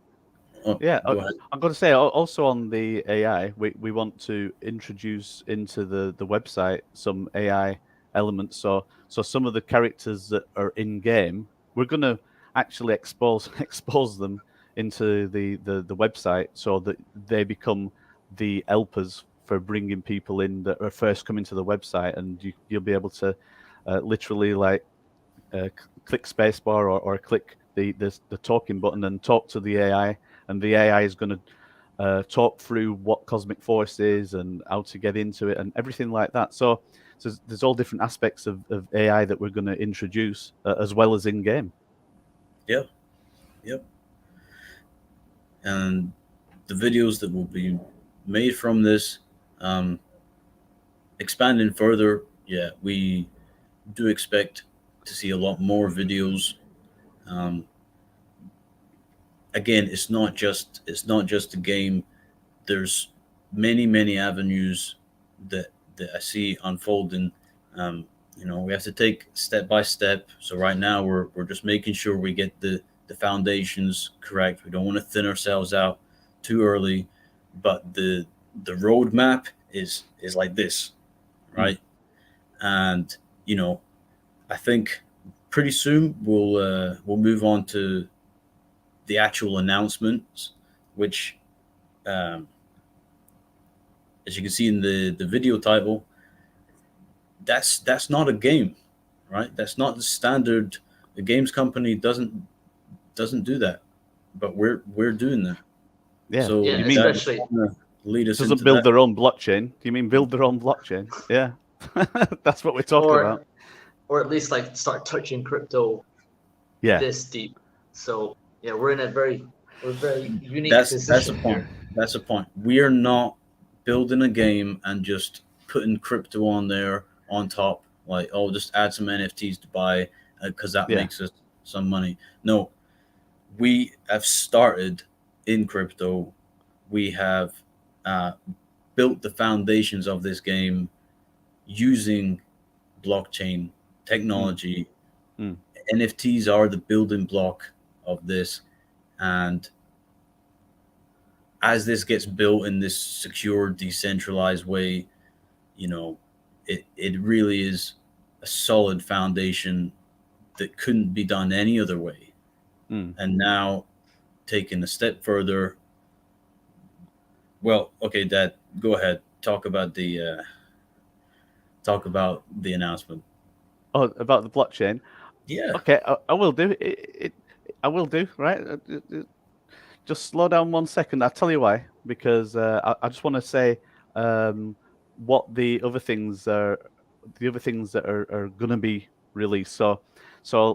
I'm going to say also on the AI, we want to introduce into the website some AI elements. So some of the characters that are in game, we're going to actually expose them into the website so that they become the helpers for bringing people in that are first coming to the website, and you'll be able to literally like click spacebar or click the talking button and talk to the AI, and the AI is going to talk through what cosmic force is and how to get into it and everything like that. So there's all different aspects of AI that we're going to introduce as well as in game. Yep. And the videos that will be made from this, expanding further, yeah, we do expect to see a lot more videos. Again, it's not just a game. There's many avenues that I see unfolding. We have to take step by step. So right now we're just making sure we get the foundations correct. We don't want to thin ourselves out too early, but the roadmap is like this, right? And I think pretty soon we'll move on to the actual announcements, which, as you can see in the video title, that's not a game, right? That's not the standard. The games company doesn't do that, but we're doing that. Yeah. So Yeah, you mean especially lead us doesn't into build that. their own blockchain? Do you mean build their own blockchain? Yeah. That's what we're talking about. Or at least like start touching crypto Yeah. this deep. So yeah, we're very unique That's position the point. here. That's the point. We are not building a game and just putting crypto on there on top, like, oh, just add some NFTs to buy because that makes us some money. No, we have started in crypto. We have built the foundations of this game using blockchain technology. NFTs are the building block of this, and as this gets built in this secure, decentralized way, it really is a solid foundation that couldn't be done any other way. And now, taking a step further, well, okay, Dad, go ahead. Talk about the announcement. Oh, about the blockchain. Yeah. Okay, I will do it. I will do, right? Just slow down 1 second. I'll tell you why. Because I just want to say what the other things are. The other things that are going to be released. So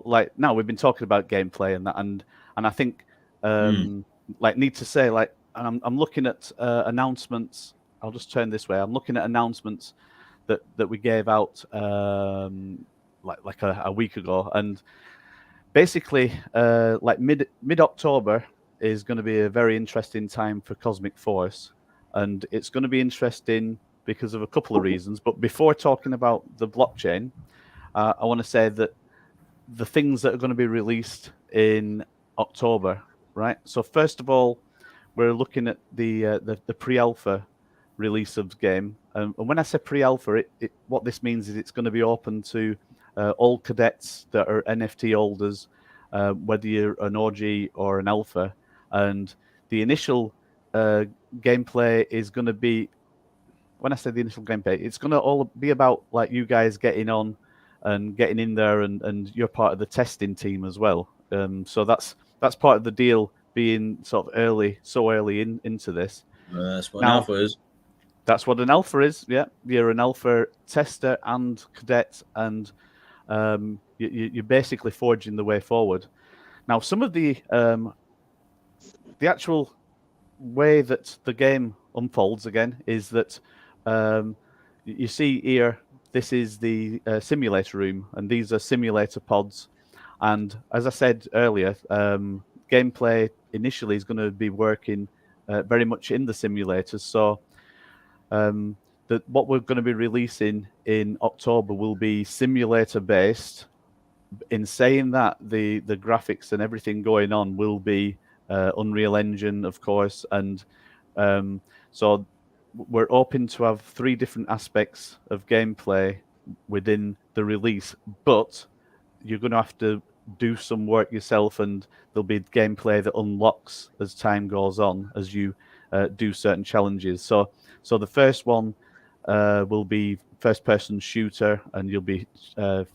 like now we've been talking about gameplay and that, and I think like need to say like, and I'm looking at announcements. I'll just turn this way. I'm looking at announcements that we gave out like a week ago, and basically like mid October is going to be a very interesting time for Cosmic Force, and it's going to be interesting because of a couple of reasons. But before talking about the blockchain, I want to say that the things that are going to be released in October, right? So first of all, we're looking at the pre-alpha release of the game, and when I say pre-alpha, what this means is it's going to be open to all cadets that are NFT holders, whether you're an OG or an alpha. And the initial gameplay is going to be, when I say the initial gameplay, it's going to all be about like you guys getting on and getting in there, and you're part of the testing team as well. So that's part of the deal, being sort of so early into this. That's what an alpha is. That's what an alpha is. Yeah, you're an alpha tester and cadet, and you're basically forging the way forward. Now, some of the actual way that the game unfolds again is that you see here, this is the simulator room, and these are simulator pods. And as I said earlier, gameplay initially is going to be working very much in the simulators. So what we're going to be releasing in October will be simulator based. In saying that, the graphics and everything going on will be Unreal Engine, of course, and so we're hoping to have 3 different aspects of gameplay within the release, but you're going to have to do some work yourself, and there'll be gameplay that unlocks as time goes on as you do certain challenges. So the first one will be first-person shooter, and you'll be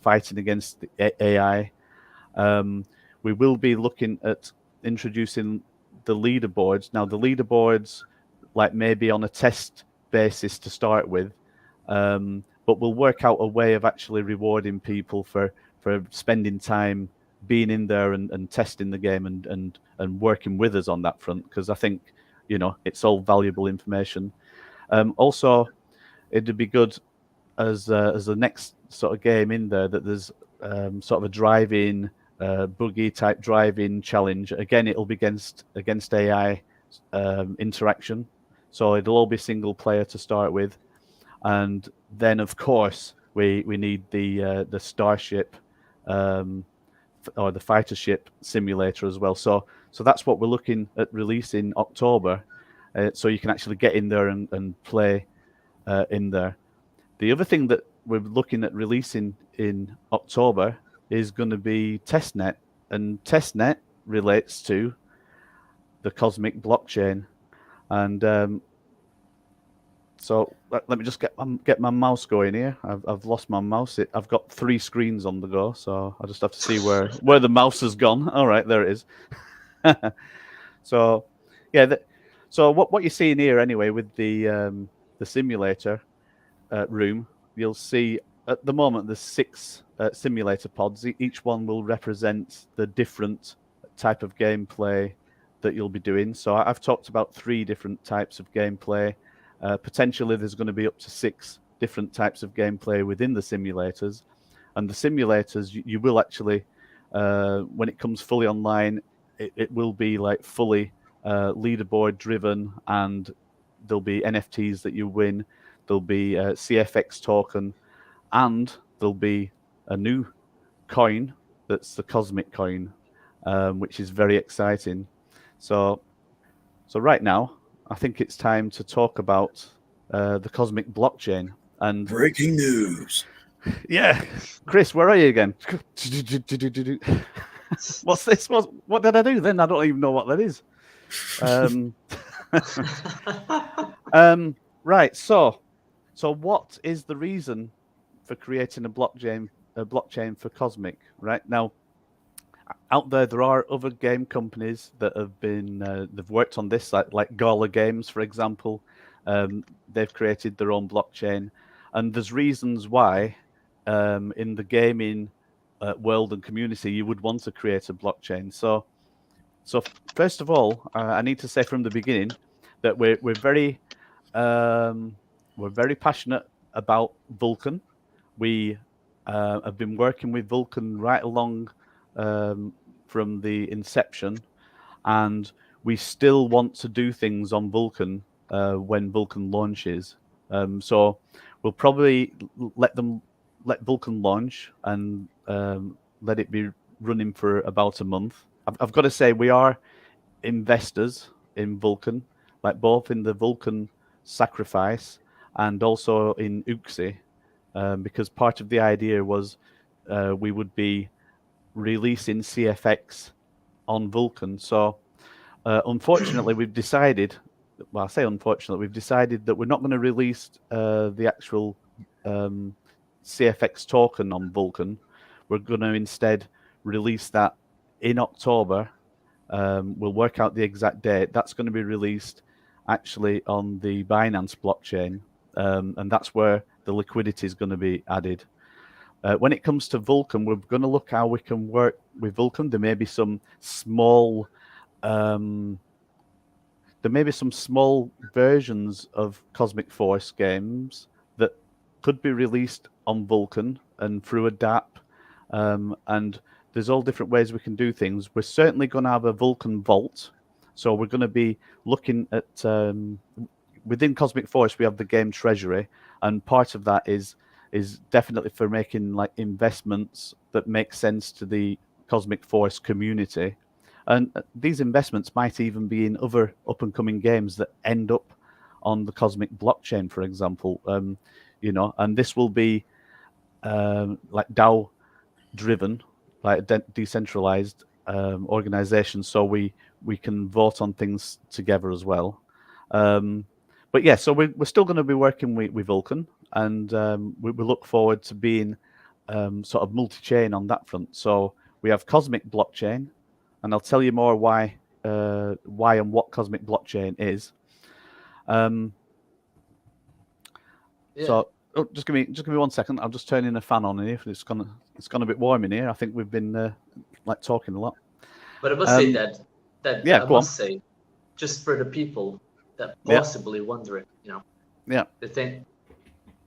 fighting against the AI. We will be looking at introducing the leaderboards. Now, the leaderboards, like maybe on a test basis to start with, but we'll work out a way of actually rewarding people for spending time being in there and testing the game and working with us on that front, because I think, you know, it's all valuable information. Also, it'd be good as the next sort of game in there that there's sort of a drive-in buggy type drive-in challenge. Again, it'll be against AI interaction, so it'll all be single player to start with, and then of course we need the starship or the fighter ship simulator as well. So that's what we're looking at releasing October, so you can actually get in there and play in there. The other thing that we're looking at releasing in October is going to be testnet, and testnet relates to the Cosmic blockchain. And so let me just get my mouse going here. I've lost my mouse. I've got 3 screens on the go, so I just have to see where the mouse has gone. All right, there it is. So yeah, so what you're seeing here anyway with the simulator room, you'll see at the moment there's 6 simulator pods. Each one will represent the different type of gameplay that you'll be doing. So I've talked about 3 different types of gameplay. Potentially there's going to be up to 6 different types of gameplay within the simulators. And the simulators, you will actually, when it comes fully online, it will be like fully leaderboard driven, and there'll be NFTs that you win. There'll be a CFX token, and there'll be a new coin that's the Cosmic coin, which is very exciting. So right now, I think it's time to talk about the Cosmic blockchain. And breaking news. Yeah, Chris, where are you again? What's this? What did I do then? I don't even know what that is. Right. So what is the reason for creating a blockchain for Cosmic? Right now, out there are other game companies that have been they've worked on this, like Gala Games, for example. They've created their own blockchain, and there's reasons why in the gaming world and community you would want to create a blockchain. So first of all, I need to say from the beginning that we're very passionate about Vulkan. We have been working with Vulkan right along from the inception, and we still want to do things on Vulkan when Vulkan launches. So we'll probably let Vulkan launch and let it be running for about a month. I've got to say, we are investors in Vulkan, like both in the Vulkan sacrifice and also in Uxie, because part of the idea was we would be releasing CFX on Vulkan. So unfortunately, we've decided, well, I say unfortunately, we've decided that we're not going to release the actual CFX token on Vulkan. We're going to instead release that in October. We'll work out the exact date. That's going to be released actually on the Binance blockchain, and that's where the liquidity is going to be added. When it comes to Vulkan, we're going to look how we can work with Vulkan. There may be some small versions of Cosmic Force games that could be released on Vulkan and through a DApp, and there's all different ways we can do things. We're certainly going to have a Vulkan vault, so we're going to be looking at within Cosmic Force we have the game treasury, and part of that is definitely for making like investments that make sense to the Cosmic Force community. And these investments might even be in other up-and-coming games that end up on the Cosmic blockchain, for example. And this will be like DAO driven. like a decentralized organization, so we can vote on things together as well. But yeah, so we're still going to be working with Vulkan, and we look forward to being sort of multi-chain on that front. So we have Cosmic Blockchain, and I'll tell you more why and what Cosmic Blockchain is. So just give me 1 second. I'll just turn in a fan on here. It's gone a bit warm in here. I think we've been like talking a lot. But I must say that yeah, I must say, just for the people that possibly wondering, the thing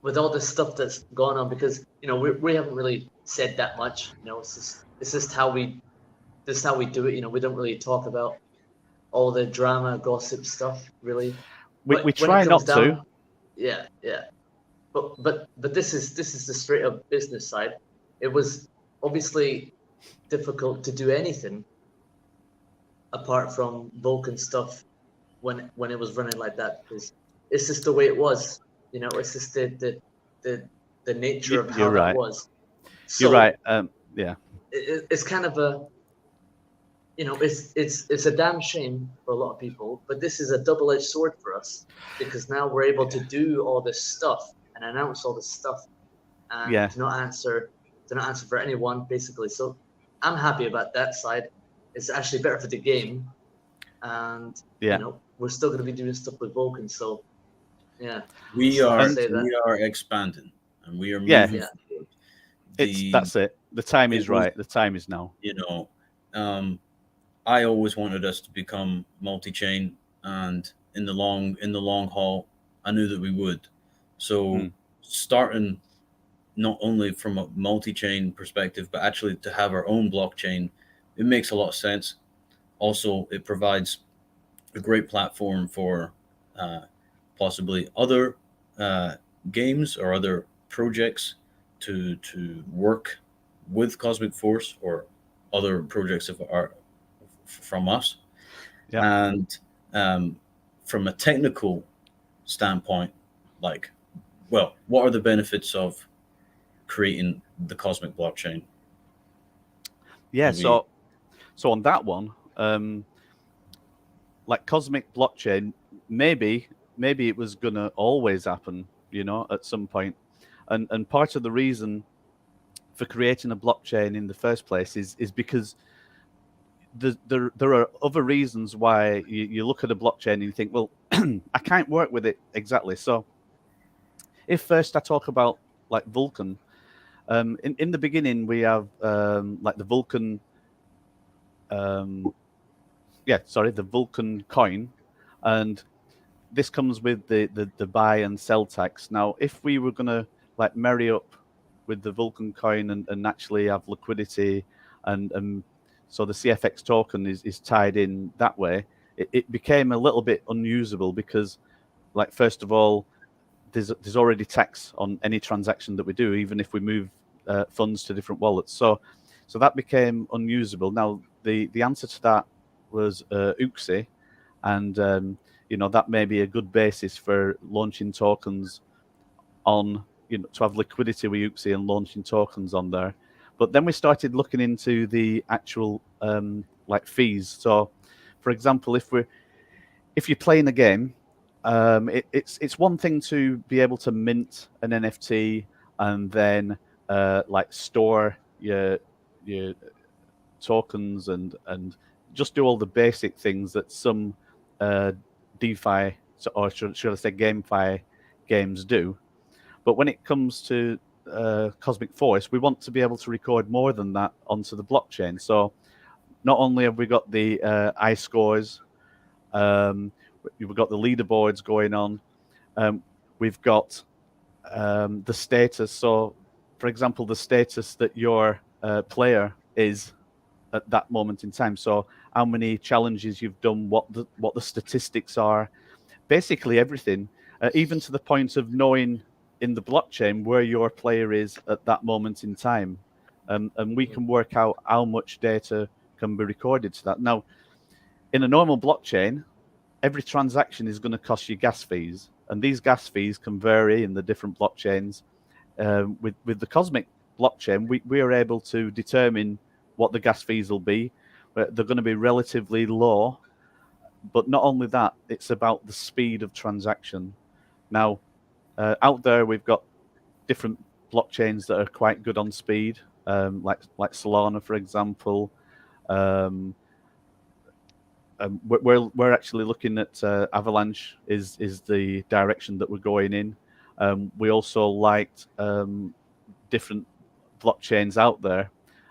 with all this stuff that's going on, because we haven't really said that much. It's just how we do it. We don't really talk about all the drama, gossip stuff. Really, we try not to. Yeah. But this is the straight up business side. It was obviously difficult to do anything apart from Vulkan stuff when it was running like that, because it's just the way it was. It's just the nature of how it was. So you're right. Yeah. It's kind of a it's a damn shame for a lot of people, but this is a double-edged sword for us, because now we're able to do all this stuff and announce all this stuff, and to not answer for anyone, basically. So I'm happy about that side. It's actually better for the game, and we're still going to be doing stuff with Vulkan. So we are expanding, and we are moving forward. That's it. The time is right. The time is now. I always wanted us to become multi-chain, and in the long haul, I knew that we would. So starting not only from a multi-chain perspective, but actually to have our own blockchain, it makes a lot of sense. Also, it provides a great platform for possibly other games or other projects to work with Cosmic Force or other projects from us. And from a technical standpoint, what are the benefits of creating the Cosmic blockchain? So on that one, like Cosmic blockchain, maybe it was gonna always happen, at some point, and part of the reason for creating a blockchain in the first place is because there are other reasons why you look at a blockchain and you think, well, I can't work with it exactly. So if first I talk about like Vulkan, in the beginning we have like the Vulkan, the Vulkan coin, and this comes with the buy and sell tax. Now, if we were gonna like marry up with the Vulkan coin and actually have liquidity and so the CFX token is tied in that way, it became a little bit unusable because, like, first of all, there's already tax on any transaction that we do, even if we move funds to different wallets. So that became unusable. Now, the answer to that was UXI, and that may be a good basis for launching tokens on, to have liquidity with UXI and launching tokens on there. But then we started looking into the actual like fees. So, for example, if you're playing a game, it's one thing to be able to mint an NFT and then like store your tokens and just do all the basic things that some DeFi, or should I say GameFi games do. But when it comes to Cosmic Force, we want to be able to record more than that onto the blockchain. So not only have we got the I scores, we've got the leaderboards going on, we've got the status. So, for example, the status that your player is at that moment in time. So how many challenges you've done, what the statistics are, basically everything, even to the point of knowing in the blockchain where your player is at that moment in time. And we can work out how much data can be recorded to that. Now, in a normal blockchain, every transaction is going to cost you gas fees. And these gas fees can vary in the different blockchains. With the Cosmic blockchain, we are able to determine what the gas fees will be. But they're going to be relatively low. But not only that, it's about the speed of transaction. Now, out there we've got different blockchains that are quite good on speed, like Solana, for example. We're actually looking at Avalanche is the direction that we're going in. We also liked different blockchains out there,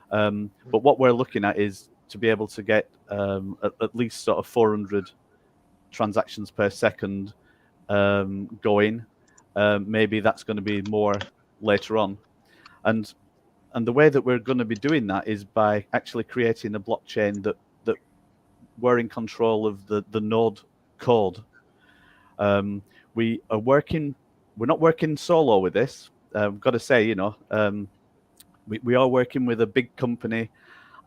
but what we're looking at is to be able to get at least sort of 400 transactions per second going. Maybe that's going to be more later on, and the way that we're going to be doing that is by actually creating a blockchain that we're in control of the node code. We are working. We're not working solo with this. I've got to say, you know, we are working with a big company,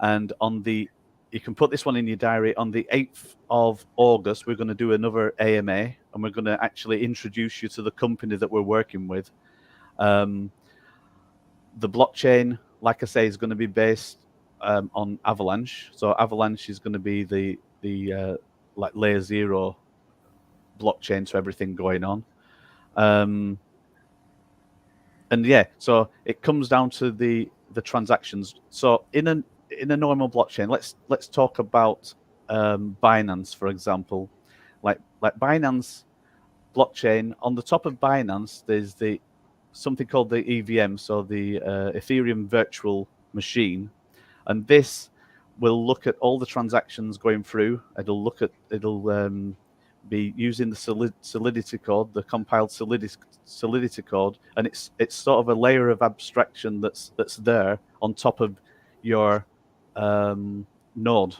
and you can put this one in your diary. On the 8th of August, we're going to do another AMA, and we're going to actually introduce you to the company that we're working with. The blockchain, like I say, is going to be based on Avalanche. So Avalanche is going to be the like layer 0 blockchain to everything going on. And yeah, so it comes down to the transactions. So in a normal blockchain, let's talk about Binance, for example. Like Binance blockchain, on the top of Binance, there's something called the EVM, so the Ethereum virtual machine, and this will look at all the transactions going through. It'll be using the Solidity code, the compiled Solidity code, and it's sort of a layer of abstraction that's there on top of your node,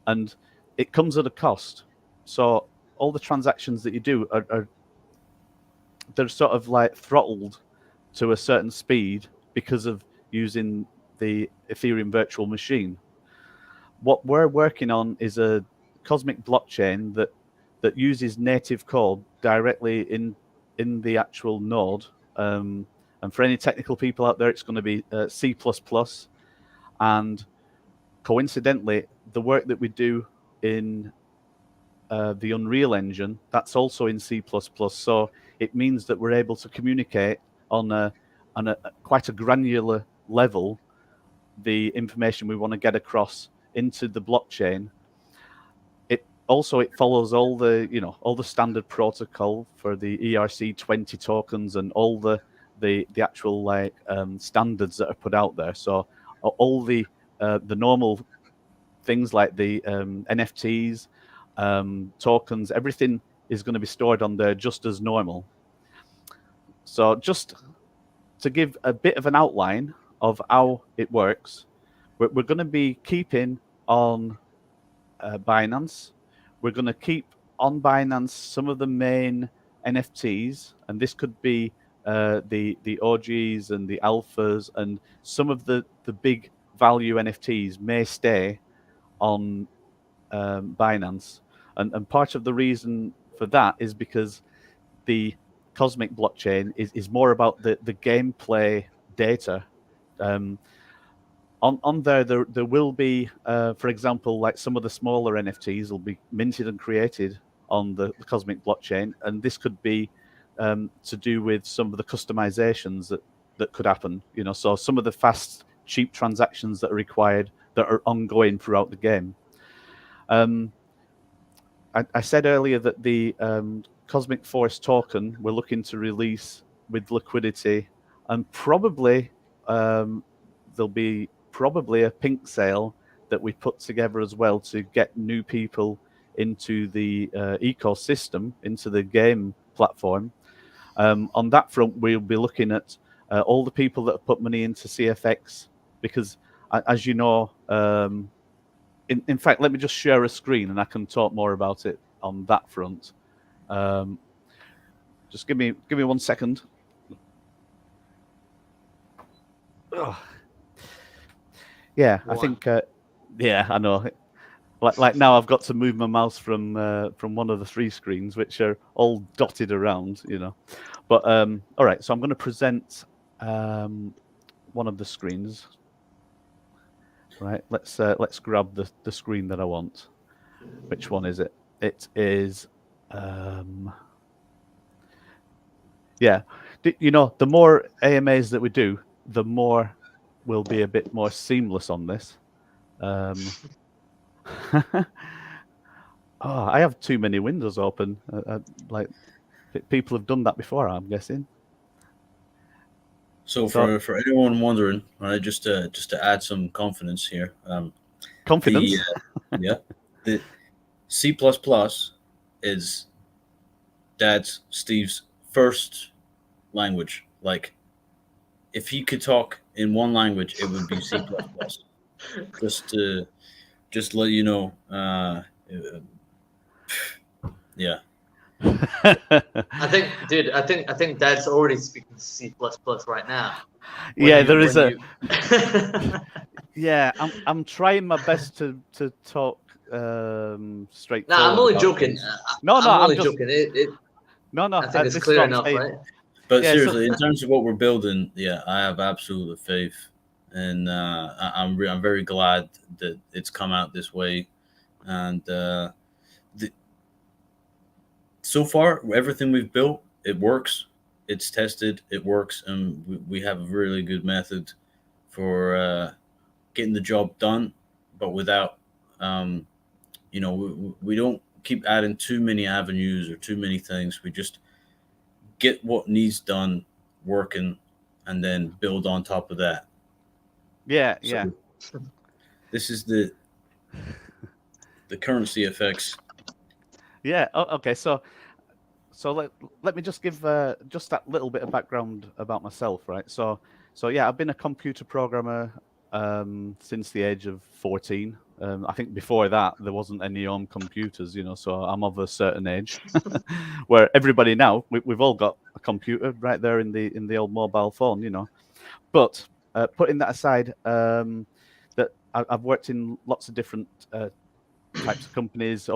and it comes at a cost. So all the transactions that you do they're sort of like throttled to a certain speed because of using the Ethereum virtual machine. What we're working on is a cosmic blockchain that uses native code directly in the actual node. And for any technical people out there, it's going to be C++. And coincidentally, the work that we do in the Unreal Engine, that's also in C++. So it means that we're able to communicate on a quite a granular level the information we want to get across into the blockchain. It follows all the standard protocol for the ERC20 tokens and all the actual like standards that are put out there. So all the normal things like the NFTs, tokens, everything is going to be stored on there just as normal. So just to give a bit of an outline of how it works, we're going to be keeping on Binance. We're going to keep on Binance some of the main NFTs, and this could be the OGs and the alphas, and some of the big value NFTs may stay on Binance. And part of the reason for that is because the Cosmic blockchain is more about the gameplay data. On there will be, for example, like some of the smaller NFTs will be minted and created on the Cosmic blockchain, and this could be to do with some of the customizations that could happen. You know, so some of the fast, cheap transactions that are required that are ongoing throughout the game. I said earlier that the Cosmic Force token we're looking to release with liquidity, and probably there'll be a pink sale that we put together as well to get new people into the ecosystem, into the game platform. On that front, we'll be looking at all the people that have put money into CFX, because as you know, in fact, let me just share a screen and I can talk more about it on that front. Just give me 1 second. Oh. Yeah, I think. Yeah, I know. Like now, I've got to move my mouse from one of the 3 screens, which are all dotted around, you know. But all right, so I'm going to present one of the screens. Right. Let's grab the screen that I want. Which one is it? It is. Yeah. You know, the more AMAs that we do, the more we'll be a bit more seamless on this. Oh, I have too many windows open. Like people have done that before, I'm guessing. So for anyone wondering, right, just to add some confidence here, Confidence. the C++ is Dad's Steve's first language. Like, if he could talk in one language, it would be C++. just let you know. Yeah. I think, dude. I think Dad's already speaking C++ right now. Yeah, there is a. You... Yeah, I'm trying my best to talk straight. No, I'm only joking. I'm only just joking. No, I think it's clear enough, right? But yeah, seriously, in terms of what we're building, yeah, I have absolute faith, and I'm very glad that it's come out this way, and so far everything we've built, it works, it's tested, it works, and we have a really good method for getting the job done, but without, we don't keep adding too many avenues or too many things. We just get what needs done working and then build on top of that. Yeah. This is the current CFX. Yeah. Okay. So let me just give just that little bit of background about myself, right? So yeah, I've been a computer programmer since the age of 14. I think before that there wasn't any home computers, so I'm of a certain age where everybody now we've all got a computer right there in the old mobile phone, But putting that aside, that I've worked in lots of different types of companies,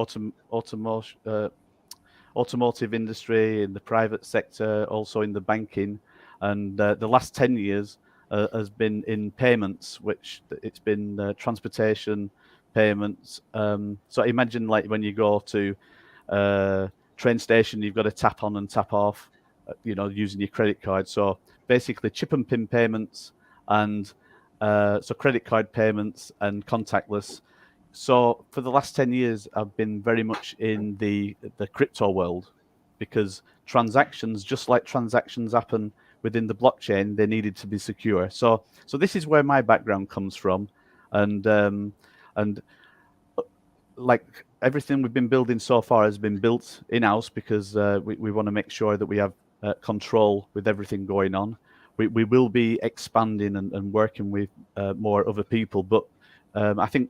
automotive industry, in the private sector, also in the banking, and the last 10 years has been in payments, which it's been transportation payments. So imagine like when you go to train station, you've got to tap on and tap off, using your credit card. So basically chip and pin payments, and so credit card payments and contactless. So for the last 10 years, I've been very much in the crypto world, because transactions, just like transactions happen within the blockchain, they needed to be secure. So this is where my background comes from, and like everything we've been building so far has been built in-house, because we want to make sure that we have control with everything going on. We will be expanding and working with more other people, but I think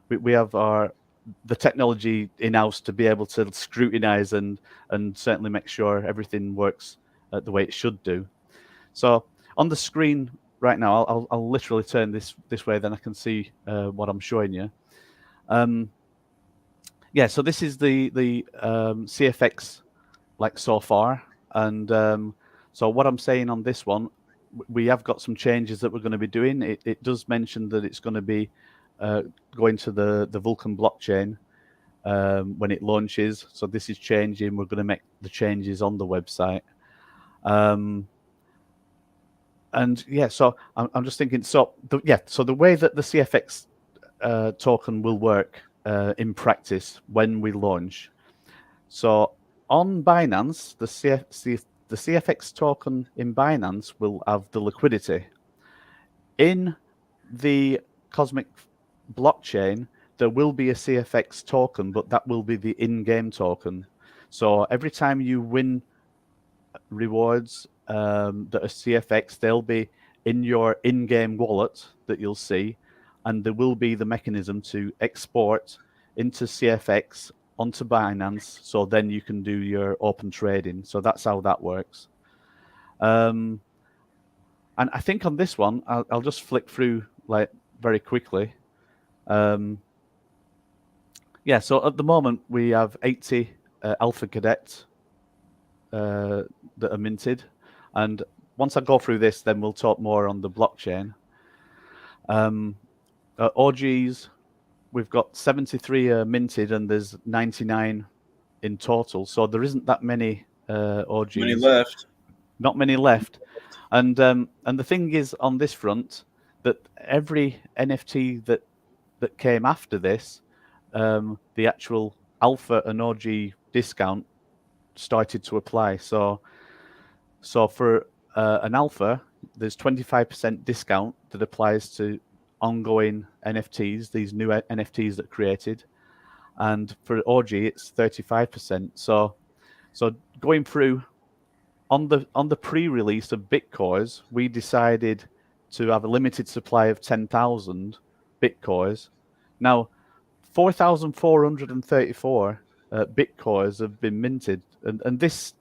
we have the technology in-house to be able to scrutinize and certainly make sure everything works the way it should do. So on the screen right now, I'll literally turn this way, then I can see what I'm showing you. Yeah, so this is the CFX like so far, and so what I'm saying on this one, we have got some changes that we're going to be doing. It does mention that it's going to be going to the Vulkan blockchain when it launches. So this is changing. We're going to make the changes on the website. And yeah, so I'm just thinking. So the way that the CFX token will work in practice when we launch. So on Binance, the CFX token in Binance will have the liquidity. In the Cosmic blockchain, there will be a CFX token, but that will be the in-game token. So every time you win rewards that are CFX, they'll be in your in-game wallet that you'll see, and there will be the mechanism to export into CFX onto Binance, so then you can do your open trading. So that's how that works. And I think on this one, I'll just flick through like very quickly. Yeah, so at the moment we have 80 Alpha Cadets that are minted, and once I go through this, then we'll talk more on the blockchain. OGs, we've got 73 minted, and there's 99 in total. So there isn't that many OGs. Many left. Not many left. And the thing is on this front that every NFT that came after this, the actual alpha and OG discount started to apply. So for an alpha, there's 25% discount that applies to ongoing NFTs, these new NFTs that created, and for OG it's 35%. So going through on the pre-release of Bitcoins, we decided to have a limited supply of 10,000 Bitcoins. Now 4,434 Bitcoins have been minted, and this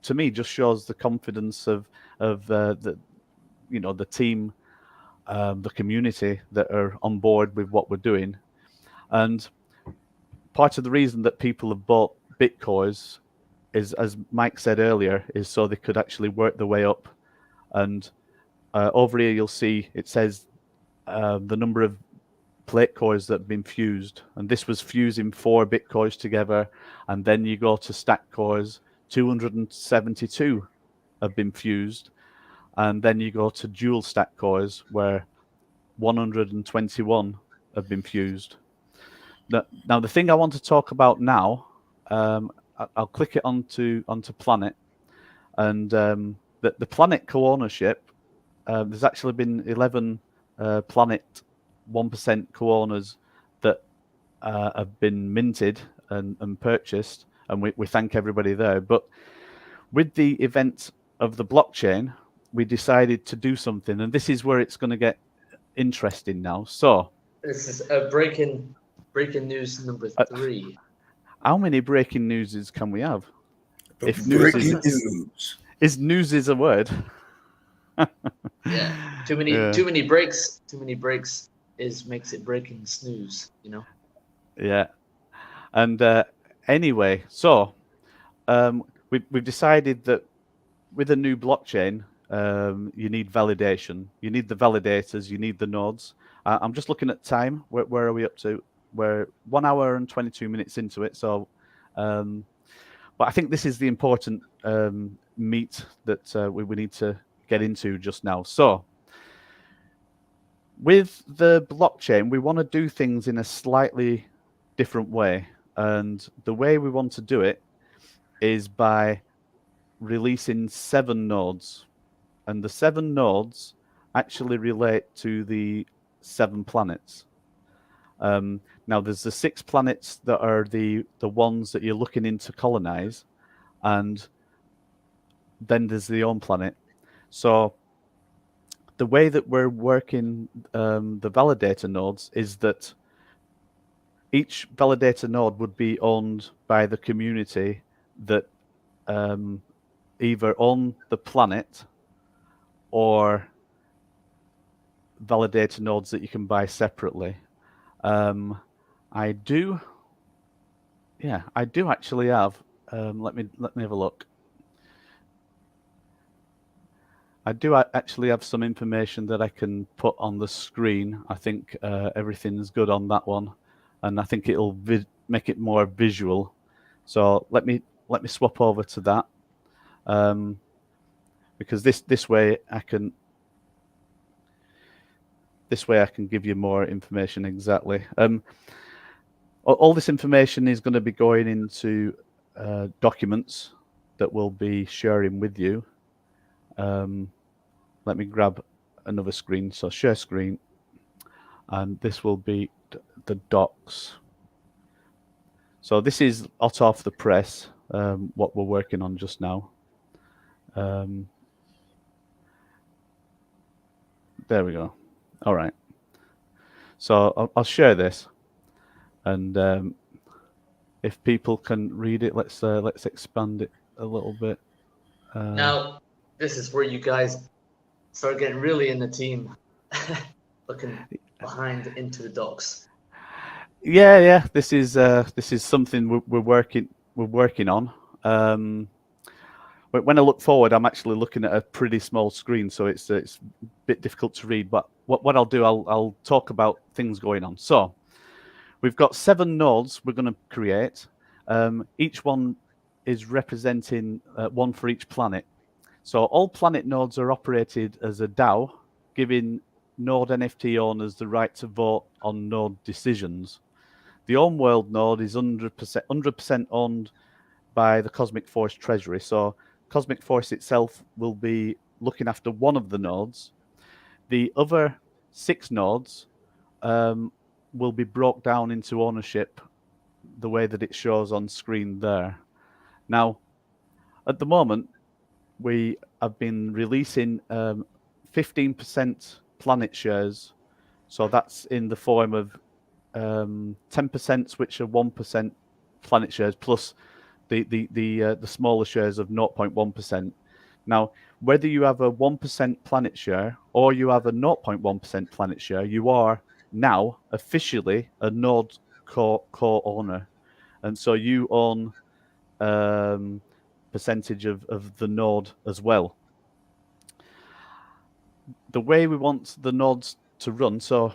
to me just shows the confidence of the team, the community that are on board with what we're doing. And part of the reason that people have bought Bitcoins is, as Mike said earlier, is so they could actually work their way up. And over here you'll see it says the number of plate cores that have been fused, and this was fusing 4 Bitcoins together. And then you go to stack cores, 272 have been fused, and then you go to dual stack cores where 121 have been fused. Now the thing I want to talk about now, I'll click it onto Planet, and the Planet co-ownership, there's actually been 11 Planet 1% co-owners that have been minted and purchased, and we thank everybody there. But with the event of the blockchain, we decided to do something, and this is where it's going to get interesting now. So this is breaking news number 3. How many breaking newses can we have? If Breaking news is a word. Yeah, too many breaks makes it breaking snooze, you know. Yeah, and anyway, so we've decided that with a new blockchain, you need validation. You need the validators. You need the nodes. I'm just looking at time. Where are we up to? We're 1 hour and 22 minutes into it. So, but I think this is the important meat that we need to get into just now. So, with the blockchain, we want to do things in a slightly different way. And the way we want to do it is by releasing 7 nodes. And the 7 nodes actually relate to the 7 planets. Now, there's the 6 planets that are the ones that you're looking in to colonize, and then there's the own planet. So the way that we're working the validator nodes is that each validator node would be owned by the community that either own the planet or validator nodes that you can buy separately. I do actually have. Let me have a look. I do actually have some information that I can put on the screen. I think everything's good on that one, and I think it'll make it more visual. So let me swap over to that, because this way I can give you more information exactly. All this information is going to be going into documents that we'll be sharing with you. Let me grab another screen. So share screen, and this will be the docs. So this is hot off the press, what we're working on just now. There we go. All right. So I'll share this, and if people can read it, let's expand it a little bit. Now, this is where you guys start getting really in the team, looking behind into the docs. Yeah. This is something we're working on. when I look forward, I'm actually looking at a pretty small screen, so it's a bit difficult to read. But what I'll do, I'll talk about things going on. So we've got 7 nodes we're going to create. Each one is representing one for each planet. So all planet nodes are operated as a DAO, giving node NFT owners the right to vote on node decisions. The Homeworld node is 100% owned by the Cosmic Force Treasury. So Cosmic Force itself will be looking after one of the nodes. The other 6 nodes will be broke down into ownership the way that it shows on screen there. Now, at the moment, we have been releasing 15% planet shares. So that's in the form of 10%, which are 1% planet shares, plus the smaller shares of 0.1%. Now, whether you have a 1% planet share or you have a 0.1% planet share, you are now officially a node co-owner, and so you own percentage of the node as well. The way we want the nodes to run, so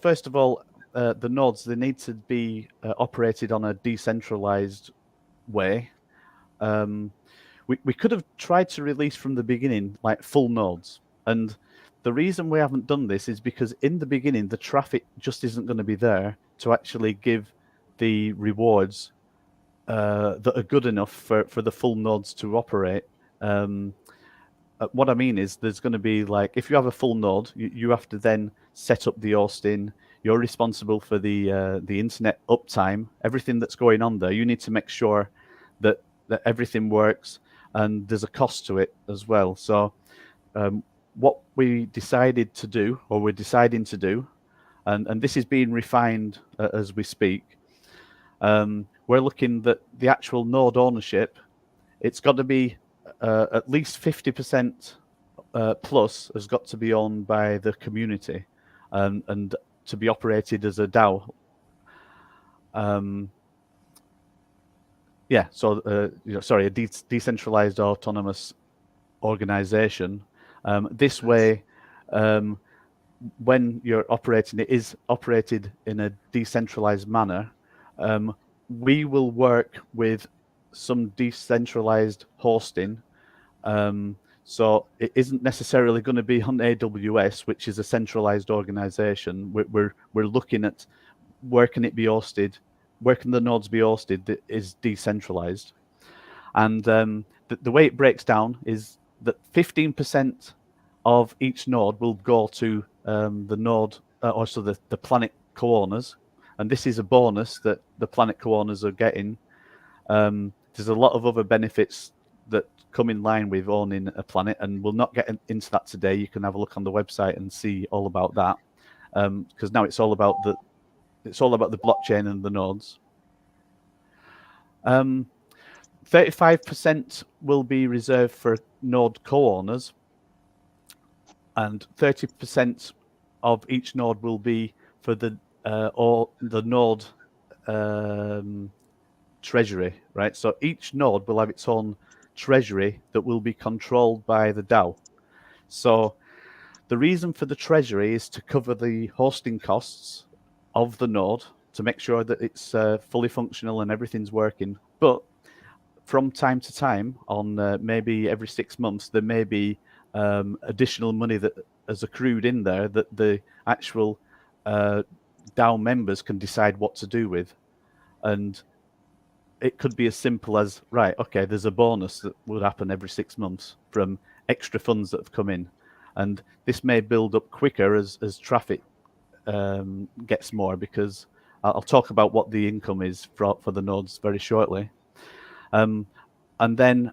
first of all, the nodes, they need to be operated on a decentralized way. We could have tried to release from the beginning like full nodes, and the reason we haven't done this is because in the beginning the traffic just isn't going to be there to actually give the rewards that are good enough for the full nodes to operate. What I mean is there's going to be, like, if you have a full node, you have to then set up the hosting. You're responsible for the internet uptime, everything that's going on there. You need to make sure that everything works, and there's a cost to it as well. So what we decided to do, or we're deciding to do, and this is being refined as we speak, we're looking that the actual node ownership, it's got to be at least 50% plus has got to be owned by the community, and to be operated as a DAO. A decentralized autonomous organization. This way, when you're operating, it is operated in a decentralized manner. We will work with some decentralized hosting. So it isn't necessarily going to be on AWS, which is a centralized organization. We're looking at where can it be hosted, where can the nodes be hosted that is decentralized. And the way it breaks down is that 15% of each node will go to the node, also the planet co-owners. And this is a bonus that the planet co-owners are getting. There's a lot of other benefits that come in line with owning a planet, and we'll not get into that today. You can have a look on the website and see all about that, because now it's all about the blockchain and the nodes. 35% will be reserved for node co-owners, and 30% of each node will be for the node treasury, right? So each node will have its own treasury that will be controlled by the DAO. So the reason for the treasury is to cover the hosting costs of the node, to make sure that it's fully functional and everything's working. But from time to time, on maybe every 6 months, there may be additional money that has accrued in there that the actual DAO members can decide what to do with. And it could be as simple as, right, okay, there's a bonus that would happen every 6 months from extra funds that have come in. And this may build up quicker as traffic gets more, because I'll talk about what the income is for the nodes very shortly. And then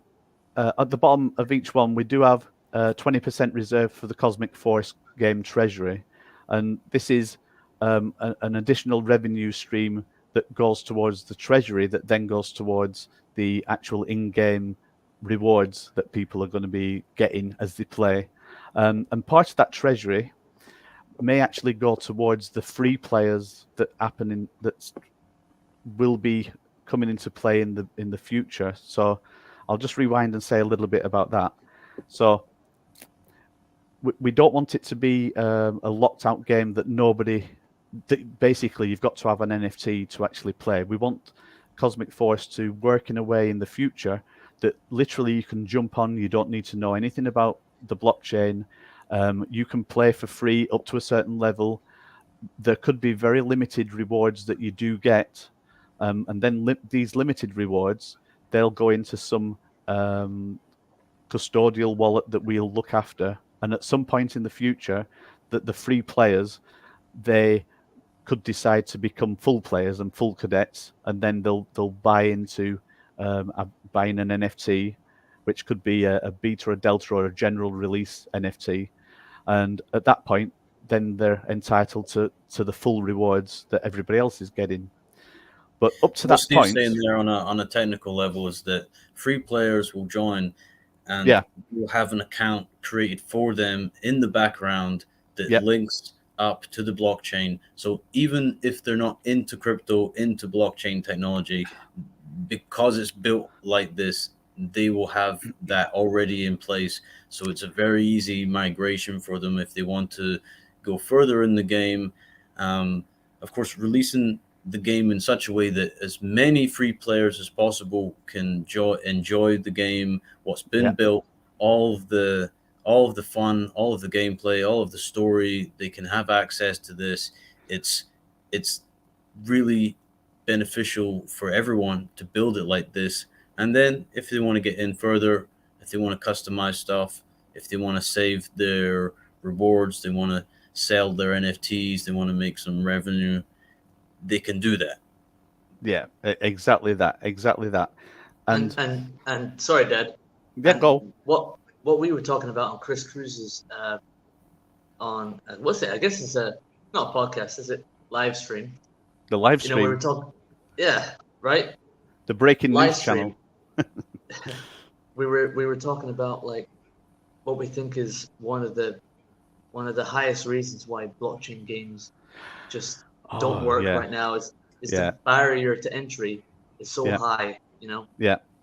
at the bottom of each one, we do have 20% reserved for the Cosmic Force game treasury. And this is an additional revenue stream that goes towards the treasury, that then goes towards the actual in-game rewards that people are going to be getting as they play. And part of that treasury may actually go towards the free players that will be coming into play in the future. So I'll just rewind and say a little bit about that. So we don't want it to be a locked out game that nobody, basically you've got to have an NFT to actually play. We want Cosmic Force to work in a way in the future that literally you can jump on, you don't need to know anything about the blockchain. You can play for free up to a certain level. There could be very limited rewards that you do get. And then these limited rewards, they'll go into some custodial wallet that we'll look after. And at some point in the future, that the free players, they could decide to become full players and full cadets, and then they'll buy into buying an NFT, which could be a beta, a delta, or a general release NFT. And at that point, then they're entitled to the full rewards that everybody else is getting. But up to that Steve's point, saying there on a technical level is that free players will join and will have an account created for them in the background that links up to the blockchain. So even if they're not into crypto, into blockchain technology, because it's built like this, they will have that already in place. So it's a very easy migration for them if they want to go further in the game. Of course, releasing the game in such a way that as many free players as possible can enjoy the game, what's been built, all of the fun, all of the gameplay, all of the story. They can have access to this. It's really beneficial for everyone to build it like this. And then if they want to get in further, if they want to customize stuff, if they want to save their rewards, they want to sell their NFTs, they want to make some revenue, they can do that. Yeah, exactly that. And sorry, Dad. Go. What we were talking about on Chris Cruz's on what's it? I guess it's not a podcast, is it? Live stream. The live stream. We were talking. Yeah, right. The breaking live news stream. channel. we were talking about like what we think is one of the highest reasons why blockchain games just don't work right now is the barrier to entry is so high,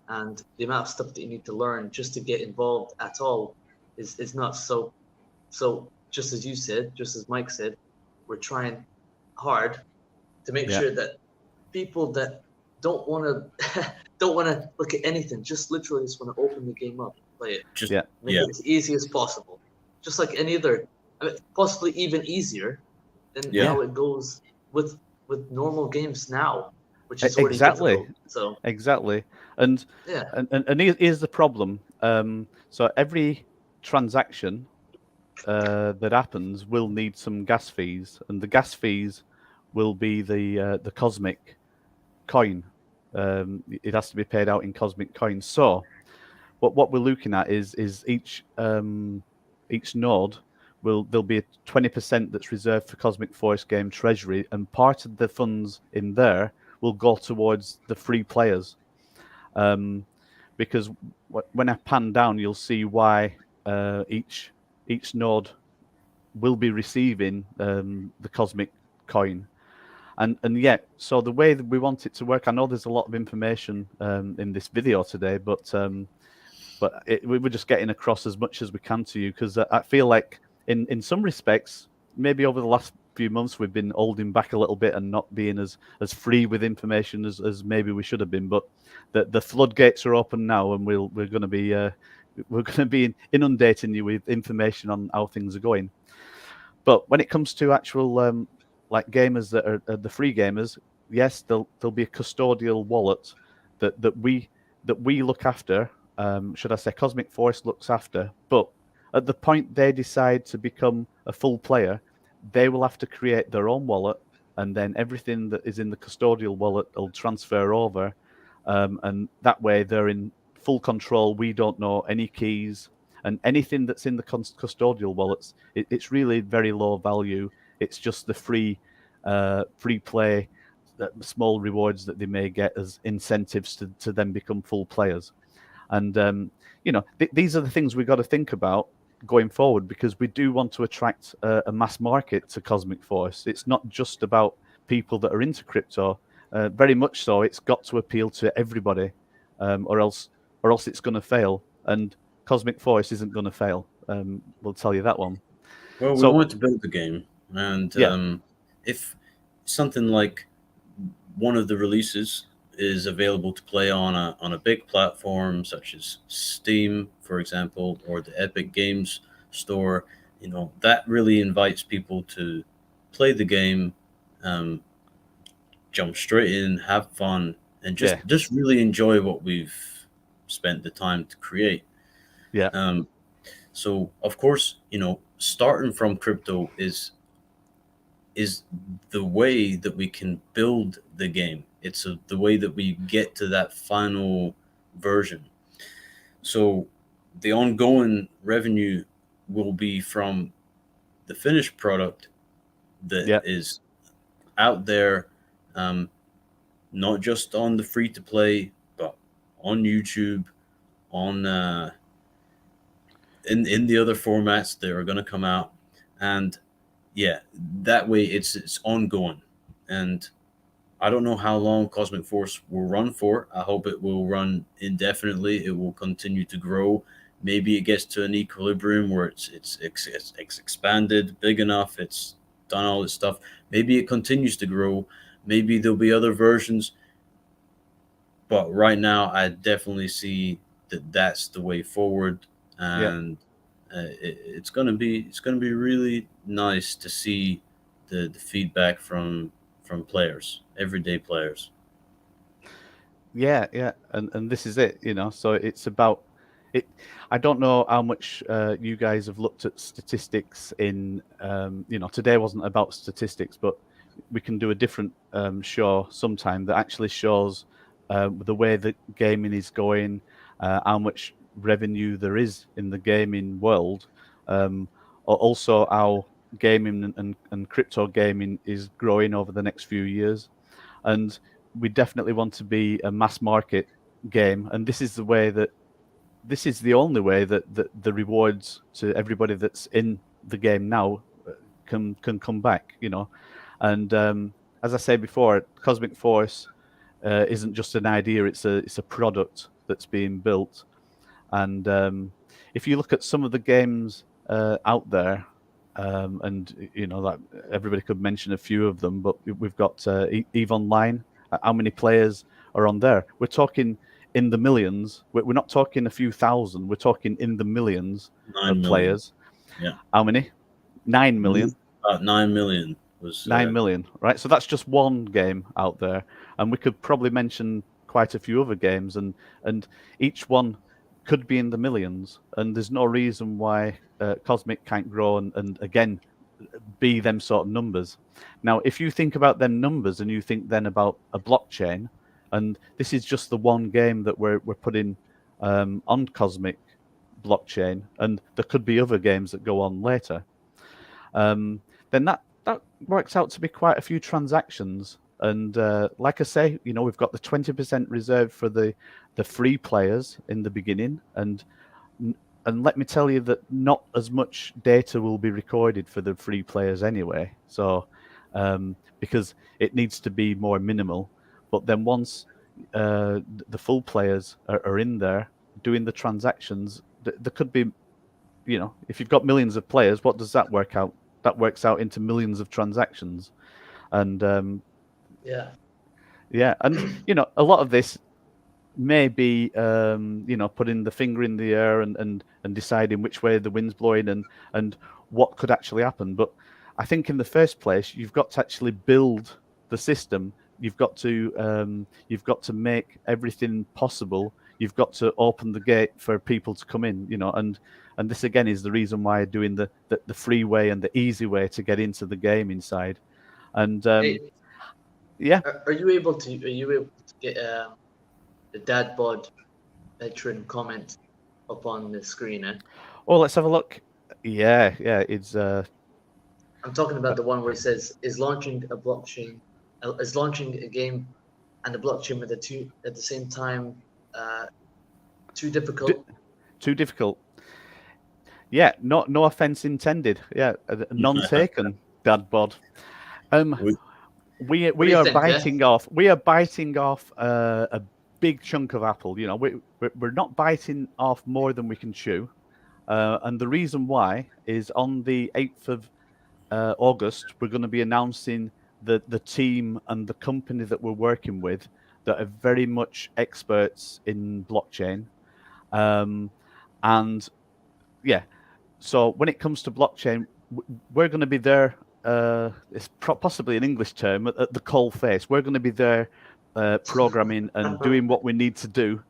and the amount of stuff that you need to learn just to get involved at all is not so. Just as you said, just as Mike said, we're trying hard to make sure that people that don't want to look at anything, just literally just want to open the game up, play it, make it as easy as possible, just like any other, possibly even easier than how it goes with normal games now, which is already difficult. So exactly, and here's the problem. So every transaction that happens will need some gas fees, and the gas fees will be the cosmic coin. It has to be paid out in cosmic coins. So what we're looking at is each node there'll be a 20% that's reserved for Cosmic Force game treasury, and part of the funds in there will go towards the free players. Because when I pan down, you'll see why each node will be receiving the cosmic coin. And yet, so the way that we want it to work, I know there's a lot of information in this video today, but we're just getting across as much as we can to you, because I feel like in some respects, maybe over the last few months, we've been holding back a little bit and not being as free with information as maybe we should have been. But the floodgates are open now, and we're going to be inundating you with information on how things are going. But when it comes to actual like gamers that are the free gamers, yes, there'll be a custodial wallet that we look after. Should I say Cosmic Force looks after? But at the point they decide to become a full player, they will have to create their own wallet, and then everything that is in the custodial wallet will transfer over, and that way they're in full control. We don't know any keys, and anything that's in the custodial wallets, it's really very low value. It's just the free play, small rewards that they may get as incentives to then become full players. And these are the things we've got to think about going forward, because we do want to attract a mass market to Cosmic Force. It's not just about people that are into crypto. Very much so, it's got to appeal to everybody, or else or else it's going to fail. And Cosmic Force isn't going to fail. We'll tell you that one. Well, we So- want to build the game, and Yeah. if something like one of the releases is available to play on a big platform such as Steam, for example, or the Epic Games Store, that really invites people to play the game, jump straight in, have fun, and just really enjoy what we've spent the time to create. Yeah. So of course, starting from crypto is the way that we can build the game. It's the way that we get to that final version. So the ongoing revenue will be from the finished product that is out there, not just on the free to play, but on YouTube, on in the other formats that are going to come out. And yeah, that way it's ongoing. And I don't know how long Cosmic Force will run for. I hope it will run indefinitely. It will continue to grow. Maybe it gets to an equilibrium where it's expanded big enough. It's done all its stuff. Maybe it continues to grow. Maybe there'll be other versions. But right now, I definitely see that that's the way forward. And it's gonna be really nice to see the feedback from players, everyday players. Yeah, and this is it, So it's about it. I don't know how much you guys have looked at statistics in. Today wasn't about statistics, but we can do a different show sometime that actually shows the way that gaming is going, how much revenue there is in the gaming world, also how gaming and crypto gaming is growing over the next few years. And we definitely want to be a mass market game, and this is the only way that the rewards to everybody that's in the game now can come back, And as I said before, Cosmic Force isn't just an idea; it's a product that's being built. And if you look at some of the games out there, and that everybody could mention a few of them, but we've got EVE Online. How many players are on there? We're talking in the millions. We're not talking a few thousand. We're talking in the millions 9 of million. players. Yeah. How many? 9 million. About 9 million was 9 million, right? So that's just one game out there, and we could probably mention quite a few other games, and each one could be in the millions, and there's no reason why Cosmic can't grow and again be them sort of numbers. Now, if you think about them numbers and you think then about a blockchain, and this is just the one game that we're putting on Cosmic blockchain, and there could be other games that go on later, then that works out to be quite a few transactions. And like I say, we've got the 20% reserved for the free players in the beginning, and let me tell you that not as much data will be recorded for the free players anyway. So because it needs to be more minimal. But then once the full players are in there doing the transactions, there could be, if you've got millions of players, what does that work out? That works out into millions of transactions. And and a lot of this may be putting the finger in the air and deciding which way the wind's blowing and what could actually happen. But I think in the first place, you've got to actually build the system. You've got to make everything possible. You've got to open the gate for people to come in, and this again is the reason why doing the free way and the easy way to get into the game inside. And yeah. Are you able to get the dad bod veteran comment up on the screen? Oh, let's have a look. Yeah, it's. I'm talking about the one where it says is launching a game and a blockchain with at the same time too difficult. Too difficult. Yeah, no offense intended. Yeah, none taken. Dad bod. We are biting off. We are biting off a big chunk of apple. You know, we're not biting off more than we can chew. And the reason why is on the 8th of August, we're going to be announcing the team and the company that we're working with that are very much experts in blockchain. And yeah, so when it comes to blockchain, we're going to be there. It's possibly an English term at the coal face. We're going to be there programming and doing what we need to do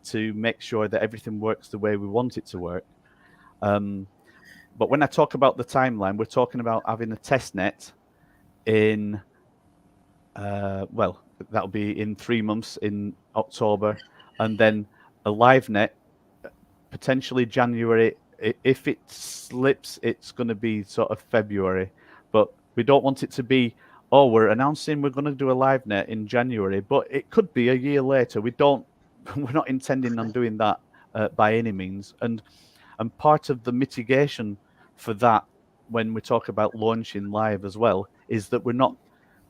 to make sure that everything works the way we want it to work. But when I talk about the timeline, we're talking about having a test net in, well, that'll be in 3 months in October, and then a live net potentially January. If it slips, it's going to be sort of February. But we don't want it to be, oh, we're announcing we're going to do a live net in January, but it could be a year later. We're not intending on doing that by any means. And part of the mitigation for that, when we talk about launching live as well, is that we're not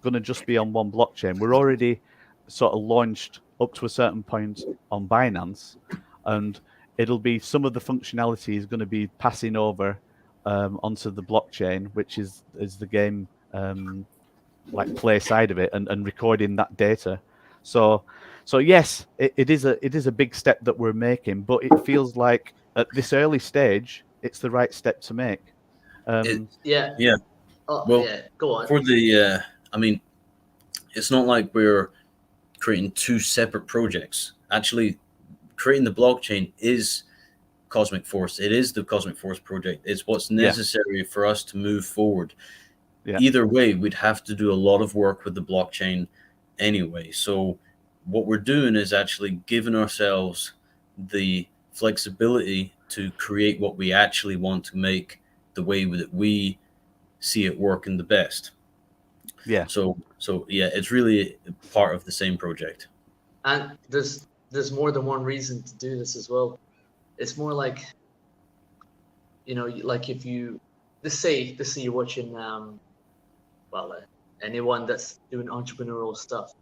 going to just be on one blockchain. We're already sort of launched up to a certain point on Binance, and it'll be some of the functionality is going to be passing over onto the blockchain, which is the game like play side of it, and recording that data. So yes, it is a big step that we're making, but it feels like at this early stage, it's the right step to make. Yeah. Oh, Well, yeah. Go on. For the, I mean, it's not like we're creating two separate projects. Actually, creating the blockchain is Cosmic Force. It is the Cosmic Force project. It's what's necessary for us to move forward. Yeah. Either way, we'd have to do a lot of work with the blockchain anyway. So what we're doing is actually giving ourselves the flexibility to create what we actually want to make the way that we see it working the best. Yeah. So yeah, it's really part of the same project. And there's more than one reason to do this as well. It's more like, you know, like if you let's say you're watching anyone that's doing entrepreneurial stuff,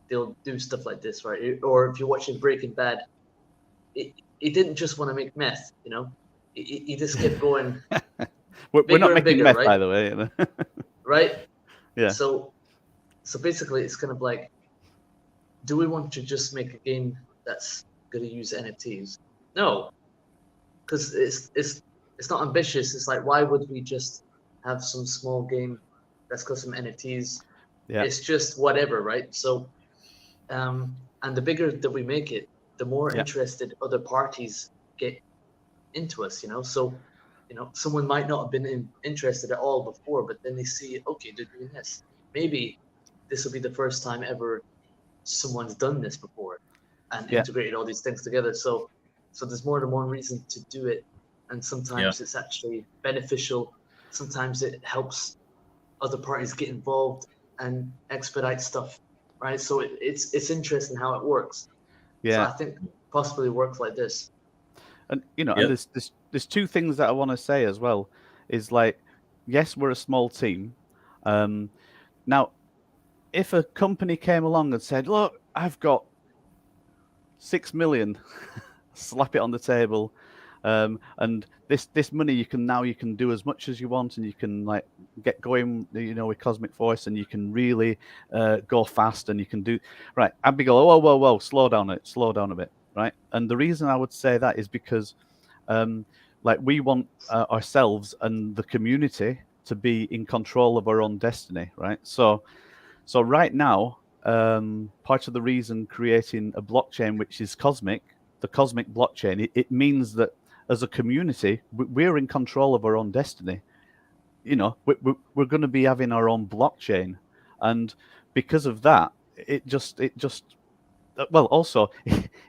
they'll do stuff like this, right? Or if you're watching Breaking Bad, he didn't just want to make meth, you know. He just kept going. We're not making bigger, meth, right? by the way. You know? Right? Yeah. So basically, it's kind of like, do we want to just make a game that's going to use NFTs? No, because it's not ambitious. It's like, why would we just have some small game that's got some NFTs? Yeah. It's just whatever, right? So, and the bigger that we make it, the more interested other parties get into us, you know. So, you know, someone might not have been interested at all before, but then they see, okay, they're doing this. Maybe this will be the first time ever someone's done this before and integrated all these things together. So there's more than one reason to do it, and sometimes it's actually beneficial. Sometimes it helps other parties get involved and expedite stuff, right? So it's interesting how it works. Yeah. So I think possibly works like this. And you know, and there's two things that I want to say as well. Is like, yes, we're a small team. Now, if a company came along and said, "Look, I've got 6 million," slap it on the table, and this money you can do as much as you want, and you can like get going, you know, with Cosmic Force, and you can really go fast, and you can do right. I'd be going, whoa, slow down a bit. Right, and the reason I would say that is because, like, we want ourselves and the community to be in control of our own destiny, right? So right now, part of the reason creating a blockchain which is cosmic, the cosmic blockchain, it means that as a community, we're in control of our own destiny. You know, we're going to be having our own blockchain, and because of that, it just. Well, also,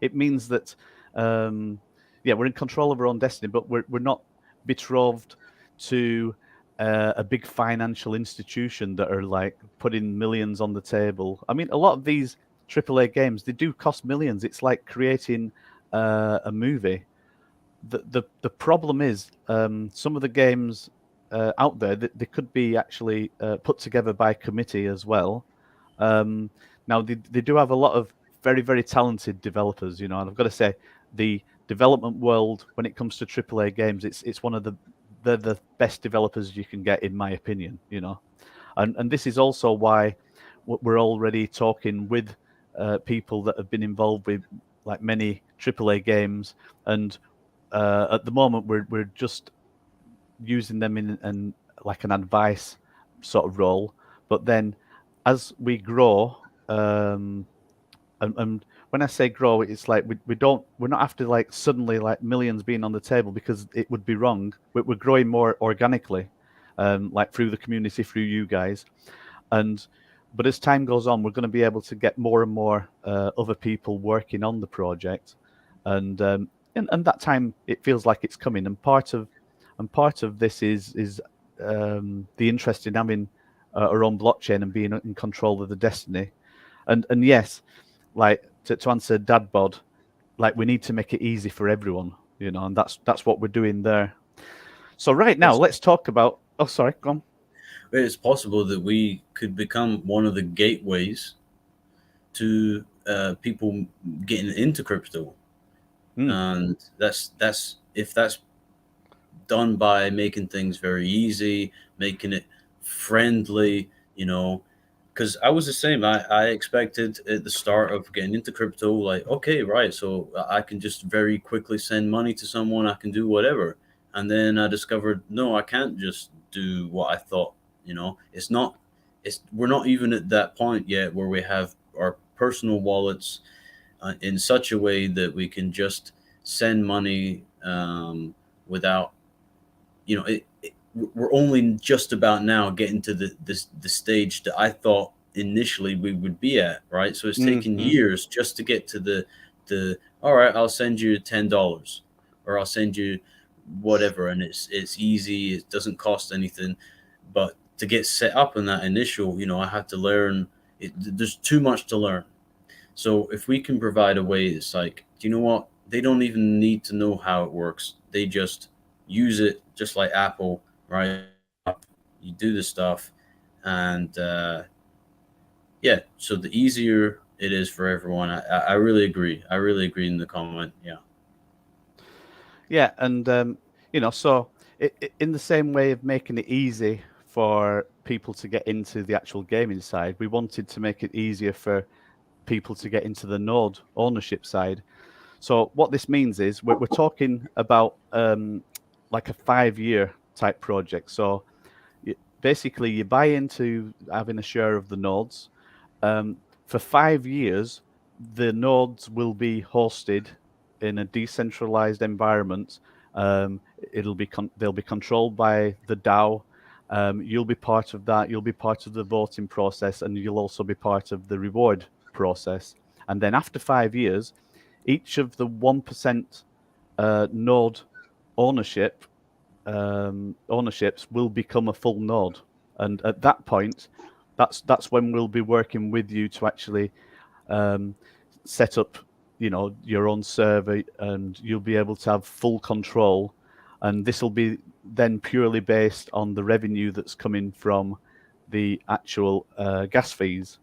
it means that, we're in control of our own destiny, but we're not betrothed to a big financial institution that are like putting millions on the table. I mean, a lot of these AAA games, they do cost millions. It's like creating a movie. The problem is some of the games out there, they could be actually put together by committee as well. Now, they do have a lot of very, very talented developers, and I've got to say, the development world when it comes to AAA games, it's one of the best developers you can get, in my opinion, and this is also why we're already talking with people that have been involved with like many AAA games, and at the moment we're just using them in like an advice sort of role, but then as we grow, and when I say grow, it's like we're not after like suddenly like millions being on the table, because it would be wrong. We're growing more organically, like through the community, through you guys, but as time goes on, we're going to be able to get more and more other people working on the project, and that time it feels like it's coming. And part of this is the interest in having our own blockchain and being in control of the destiny, and yes, like to answer Dad Bod, like we need to make it easy for everyone, and that's what we're doing there. So right now, let's talk about. Oh, sorry, go on. It's possible that we could become one of the gateways to people getting into crypto, and that's if that's done by making things very easy, making it friendly, because I was the same. I expected at the start of getting into crypto, like, okay, right, so I can just very quickly send money to someone, I can do whatever. And then I discovered, no, I can't just do what I thought. We're not even at that point yet where we have our personal wallets in such a way that we can just send money without, we're only just about now getting to the stage that I thought initially we would be at, right? So it's taken years just to get to the all right, I'll send you $10 or I'll send you whatever, and it's easy, it doesn't cost anything. But to get set up in that initial, I have to learn there's too much to learn. So if we can provide a way, it's like, do you know what? They don't even need to know how it works. They just use it, just like Apple, right? You do the stuff, and yeah. So the easier it is for everyone. I really agree. I really agree in the comment. Yeah. Yeah, and so in the same way of making it easy for people to get into the actual gaming side, we wanted to make it easier for people to get into the node ownership side. So what this means is we're talking about like a 5-year type project. So basically you buy into having a share of the nodes. For 5 years, the nodes will be hosted in a decentralized environment. They'll be controlled by the DAO. You'll be part of that. You'll be part of the voting process, and you'll also be part of the reward process. And then after 5 years, each of the 1% node ownerships will become a full node, and at that point, that's when we'll be working with you to actually set up, your own server, and you'll be able to have full control. And this will be then purely based on the revenue that's coming from the actual gas fees.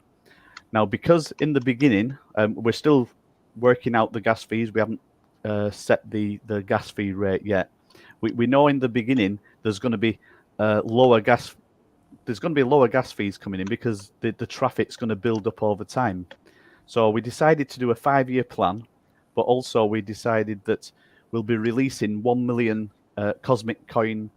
Now, because in the beginning, we're still working out the gas fees. We haven't set the gas fee rate yet. We know in the beginning there's going to be lower gas. There's going to be lower gas fees coming in because the traffic's going to build up over time. So we decided to do a 5-year plan, but also we decided that we'll be releasing 1 million cosmic coins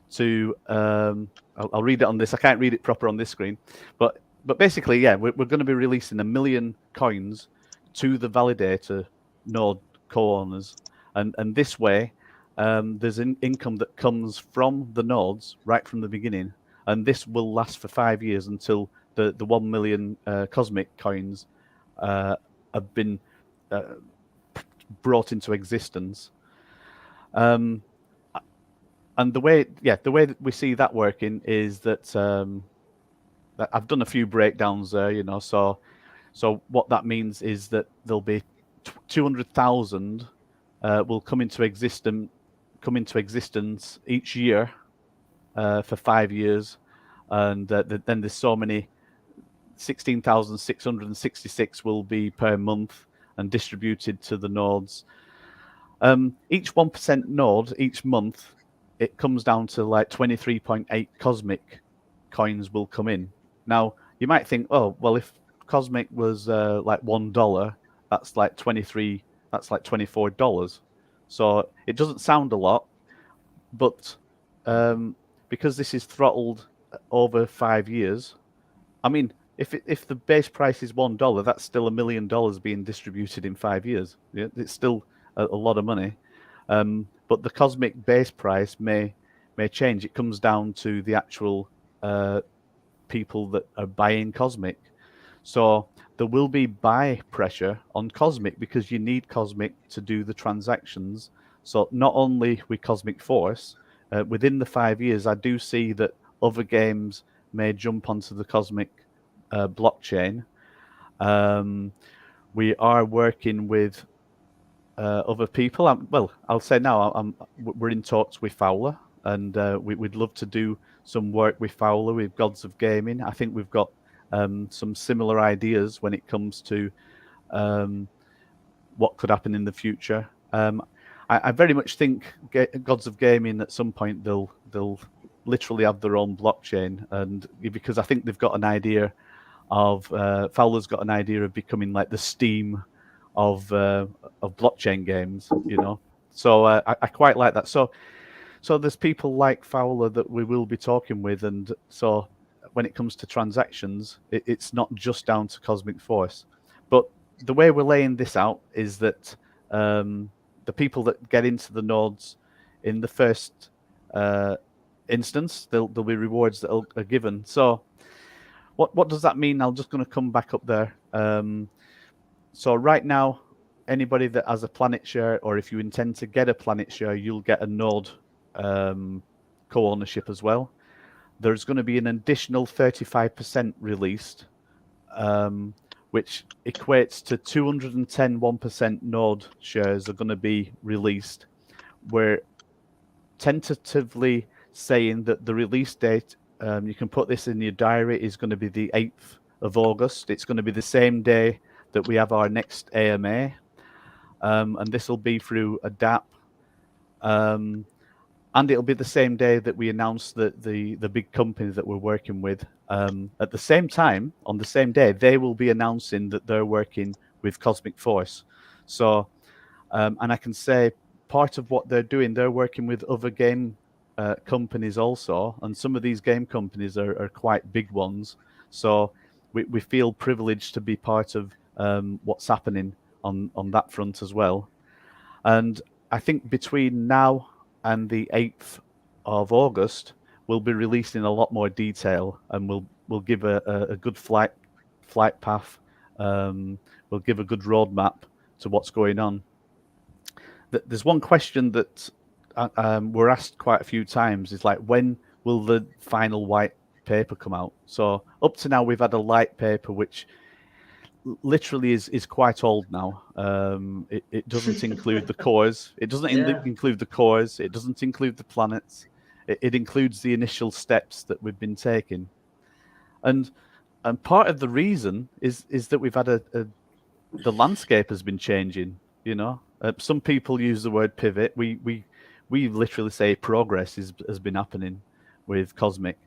to I'll read it on this. I can't read it proper on this screen, but basically, yeah, we're going to be releasing 1 million coins to the Validator Node co-owners, and this way, there's an income that comes from the nodes right from the beginning, and this will last for 5 years until the 1 million cosmic coins have been brought into existence. And the way that we see that working is that I've done a few breakdowns there, So what that means is that there'll be 200,000 will come into existence each year for 5 years, and then there's so many. 16,666 will be per month and distributed to the nodes. Each 1% node each month, it comes down to like 23.8 cosmic coins will come in. Now, you might think, oh, well, if cosmic was like $1, that's like $24. So it doesn't sound a lot, but because this is throttled over 5 years, I mean, if the base price is $1, that's still $1 million being distributed in 5 years. Yeah, it's still a lot of money. But the cosmic base price may change. It comes down to the actual people that are buying cosmic. So there will be buy pressure on cosmic because you need cosmic to do the transactions. So not only with Cosmic Force, within the 5 years, I do see that other games may jump onto the cosmic blockchain. We are working with other people. I'll say now we're in talks with Fowler, and we'd love to do some work with Fowler with Gods of Gaming. I think we've got some similar ideas when it comes to what could happen in the future. I very much think Gods of Gaming at some point they'll literally have their own blockchain, and because I think they've got an idea of Fowler's got an idea of becoming like the Steam of blockchain games, you know. So I quite like that. So there's people like Fowler that we will be talking with, and so when it comes to transactions, it's not just down to Cosmic Force. But the way we're laying this out is that the people that get into the nodes in the first instance, there'll be rewards that are given. So what does that mean? I'm just going to come back up there. So right now, anybody that has a Planet share, or if you intend to get a Planet share, you'll get a node co-ownership as well. There's going to be an additional 35% released, which equates to 210 1% node shares are going to be released. We're tentatively saying that the release date, you can put this in your diary, is going to be the 8th of August. It's going to be the same day that we have our next AMA, and this will be through a DApp. And it'll be the same day that we announce that the big company that we're working with. At the same time, on the same day, they will be announcing that they're working with Cosmic Force. So, and I can say part of what they're doing, they're working with other game companies also, and some of these game companies are quite big ones. So we feel privileged to be part of what's happening on that front as well. And I think between now and the 8th of August, we'll be releasing a lot more detail, and we'll give a good flight path. We'll give a good roadmap to what's going on. There's one question that we're asked quite a few times, is like, when will the final white paper come out? So up to now, we've had a light paper, which literally is quite old now. It doesn't include the cores. It doesn't include the cores. It doesn't include the planets. It includes the initial steps that we've been taking. And part of the reason is that we've had the landscape has been changing. You know, some people use the word pivot. We literally say progress has been happening with Cosmic,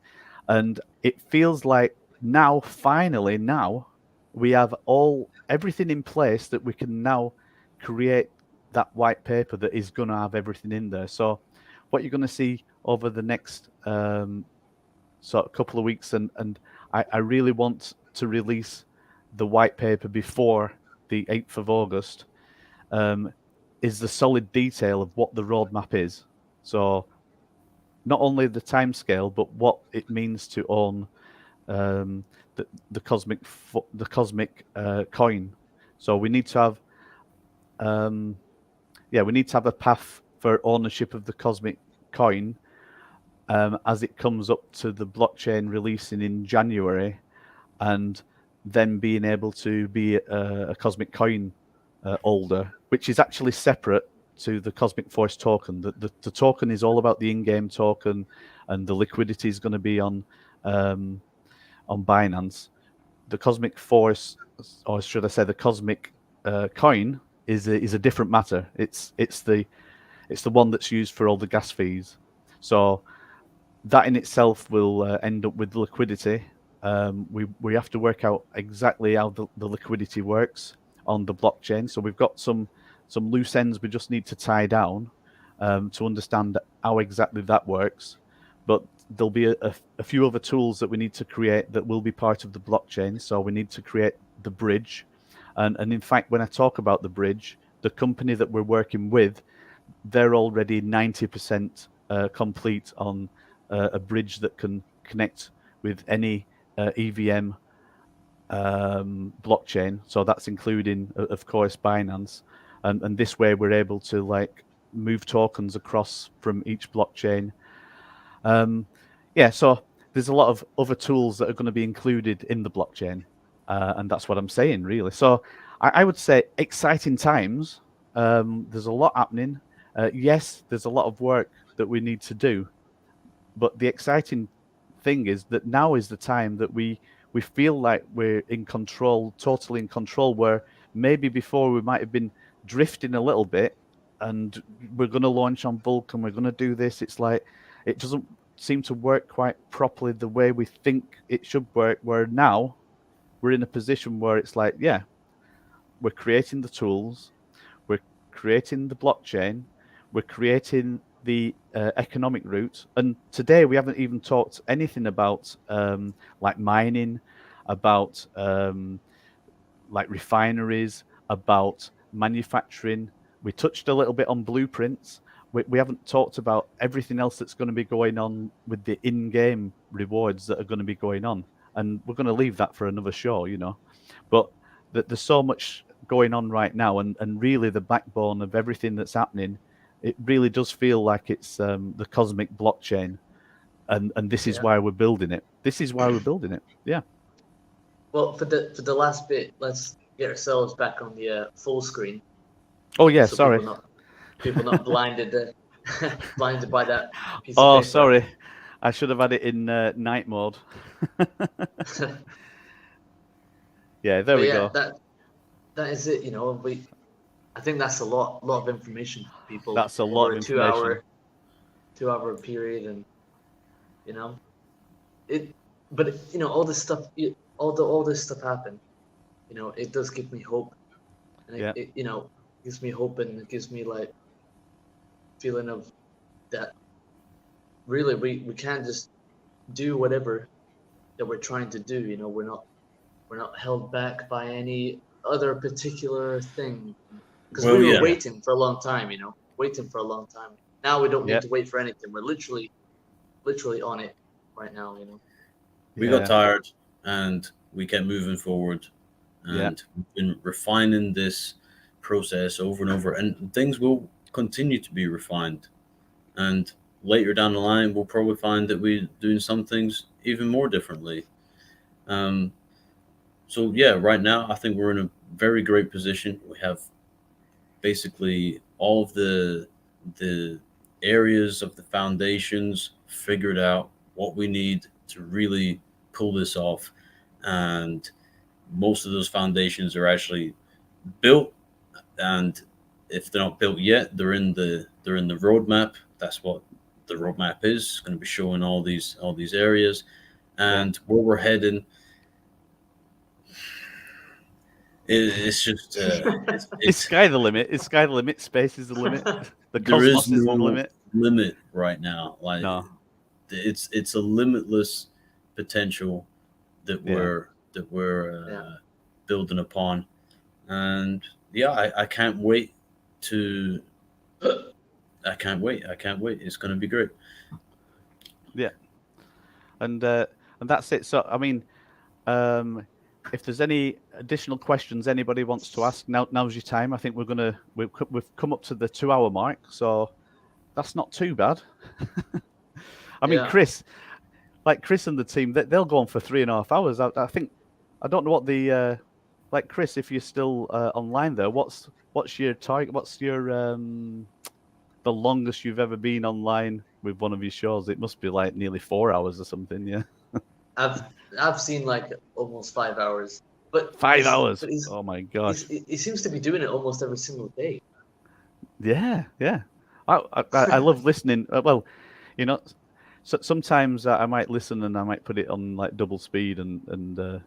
and it feels like finally now we have everything in place that we can now create that white paper that is going to have everything in there. So what you're going to see over the next sort of couple of weeks, and I really want to release the white paper before the 8th of August, is the solid detail of what the roadmap is. So not only the timescale, but what it means to own the cosmic coin. So we need to have we need to have a path for ownership of the cosmic coin as it comes up to the blockchain releasing in January, and then being able to be a cosmic coin holder, which is actually separate to the Cosmic Force token. The token is all about the in-game token, and the liquidity is going to be on on Binance, the cosmic force, or should I say, the cosmic coin, is a different matter. It's the one that's used for all the gas fees. So that in itself will end up with liquidity. We have to work out exactly how the liquidity works on the blockchain. So we've got some loose ends we just need to tie down to understand how exactly that works. But there'll be a few other tools that we need to create that will be part of the blockchain. So we need to create the bridge. And in fact, when I talk about the bridge, the company that we're working with, they're already 90% complete on a bridge that can connect with any EVM blockchain. So that's including, of course, Binance. And this way we're able to like move tokens across from each blockchain. So there's a lot of other tools that are going to be included in the blockchain. And that's what I'm saying, really. So I would say exciting times. There's a lot happening. Yes, there's a lot of work that we need to do. But the exciting thing is that now is the time that we feel like we're in control, totally in control, where maybe before we might have been drifting a little bit and we're going to launch on Vulcan, we're going to do this. It's like it doesn't seem to work quite properly the way we think it should work, where now we're in a position where it's like, yeah, we're creating the tools, we're creating the blockchain, we're creating the economic route. And today we haven't even talked anything about like mining, about like refineries, about manufacturing. We touched a little bit on blueprints. We haven't talked about everything else that's going to be going on with the in-game rewards that are going to be going on. And we're going to leave that for another show, you know. But there's so much going on right now, and really the backbone of everything that's happening, it really does feel like it's the cosmic blockchain, and this is why we're building it. This is why we're building it. Yeah. Well, for the last bit, let's get ourselves back on the full screen. Oh yeah, so sorry. People not blinded blinded by that piece Oh, of paper. sorry. I should have had it in night mode. Yeah, there we go. That is it. You know, I think that's a lot of information for people. That's a lot of information. 2 hour period, and you know, But you know, all this stuff, all this stuff happened. You know, it does give me hope, and it you know, gives me hope, and it gives me like feeling of that. Really, we can't just do whatever that we're trying to do. You know, we're not held back by any other particular thing, because we were waiting for a long time. You know, waiting for a long time. Now we don't need to wait for anything. We're literally on it right now. You know, we got tired and we kept moving forward, and we've been refining this process over and over, and things will continue to be refined. And later down the line, we'll probably find that we're doing some things even more differently. So yeah, right now I think we're in a very great position. We have basically all of the areas of the foundations figured out, what we need to really pull this off, and most of those foundations are actually built, and if they're not built yet, they're in the roadmap. That's what the roadmap is. It's going to be showing all these areas, and where we're heading. It's just it's sky the limit. It's sky the limit. Space is the limit. The cosmos is the limit right now. Like it's a limitless potential that we're building upon, and I can't wait to. I can't wait. It's going to be great. Yeah, and that's it. So I mean, if there's any additional questions anybody wants to ask, now's your time. I think we've come up to the 2 hour mark, so that's not too bad. I mean, Chris and the team, they'll go on for 3.5 hours. I think, I don't know what the like Chris, if you're still online there, what's your target? What's your the longest you've ever been online with one of your shows? It must be like nearly 4 hours or something, yeah. I've seen like almost 5 hours, but 5 hours. But Oh my gosh. he seems to be doing it almost every single day. Yeah. I love listening. Well, you know, so sometimes I might listen and I might put it on like double speed and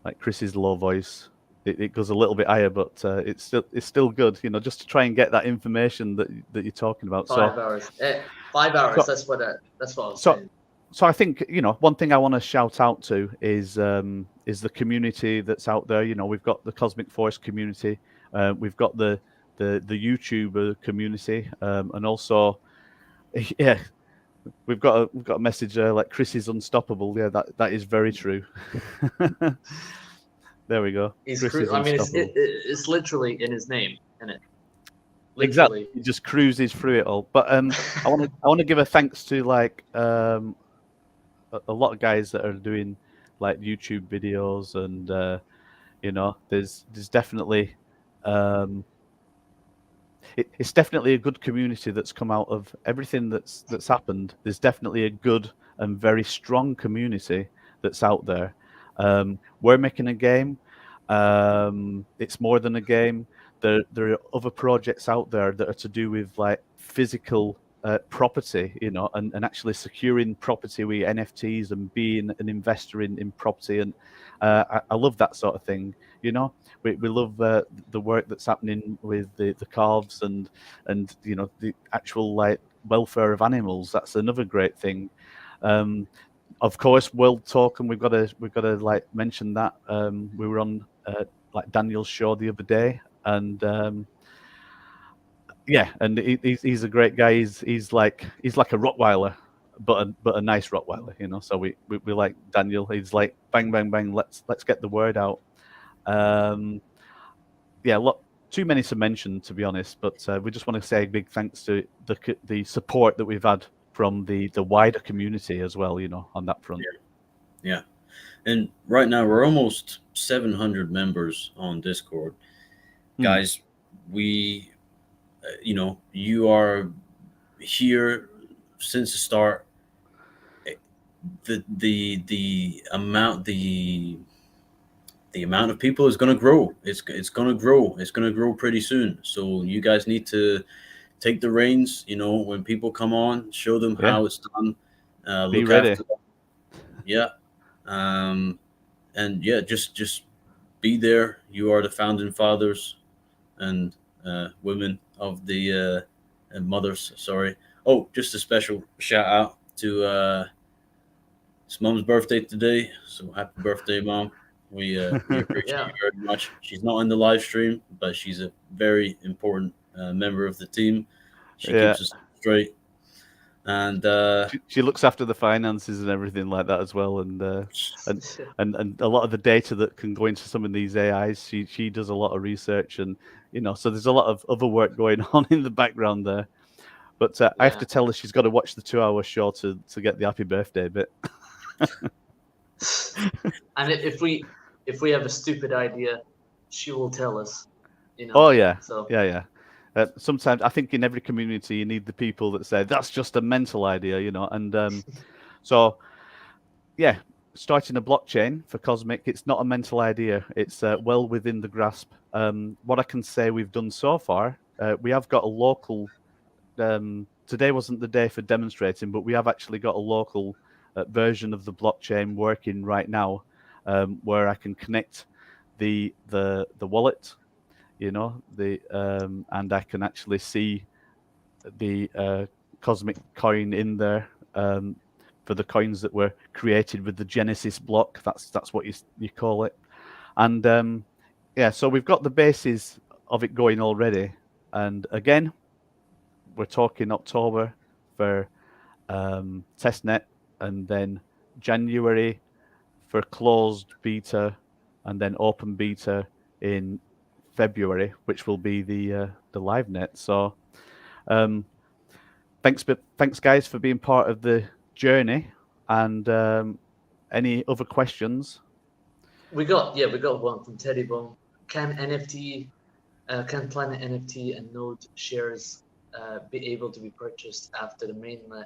like Chris's low voice. It goes a little bit higher, but it's still good. You know, just to try and get that information that you're talking about. 5 hours. 5 hours. So That's what I was so saying. so I think, you know, one thing I want to shout out to is the community that's out there. You know, we've got the Cosmic Force community, we've got the YouTuber community, and also, yeah, we've got a message there like Chris is unstoppable. Yeah, that is very true. There we go. Chris is I mean, unstoppable. it's literally in his name, isn't it? Exactly. Literally. He just cruises through it all. But I want to give a thanks to like a lot of guys that are doing like YouTube videos, and you know, there's definitely it's definitely a good community that's come out of everything that's happened. There's definitely a good and very strong community that's out there. We're making a game. It's more than a game. There are other projects out there that are to do with like physical property, you know, and actually securing property with NFTs and being an investor in property. And I love that sort of thing, you know. We love the work that's happening with the calves and you know, the actual like welfare of animals. That's another great thing. Of course, World Talk, and we've got to like mention that. We were on like Daniel's show the other day, and yeah, and he's a great guy. He's like a Rottweiler, but a nice Rottweiler, you know. So we like Daniel. He's like bang bang bang. Let's get the word out. Yeah, too many to mention, to be honest. But we just want to say a big thanks to the support that we've had from the wider community as well, you know, on that front. Yeah. And right now we're almost 700 members on Discord. Guys, we, you know, you are here since the start. The amount of people is going to grow. It's going to grow. It's going to grow pretty soon. So you guys need to take the reins. You know, when people come on, show them how it's done. Be Look ready. after them. Yeah. And yeah, just be there. You are the founding fathers and women of the and mothers. Sorry. Oh, just a special shout out to it's Mom's birthday today. So happy birthday, Mom. We appreciate you very much. She's not in the live stream, but she's a very important member of the team. She keeps us straight, and she looks after the finances and everything like that as well. And a lot of the data that can go into some of these AIs, she does a lot of research, and you know, so there's a lot of other work going on in the background there. But I have to tell her she's got to watch the 2-hour show to get the happy birthday bit. And if we have a stupid idea, she will tell us. You know. Oh yeah. So yeah. Sometimes I think in every community you need the people that say that's just a mental idea, you know. And so yeah, starting a blockchain for Cosmic, it's not a mental idea. It's well within the grasp. What I can say we've done so far, we have got a local. Today wasn't the day for demonstrating, but we have actually got a local version of the blockchain working right now, where I can connect the wallet, you know, and I can actually see the Cosmic coin in there for the coins that were created with the Genesis block. That's what you call it. And yeah, so we've got the basis of it going already. And again, we're talking October for testnet, and then January for closed beta, and then open beta in February, which will be the live net. So thanks guys for being part of the journey. And any other questions? We got one from Teddy Bone. Can Planet NFT and Node shares be able to be purchased after the mainnet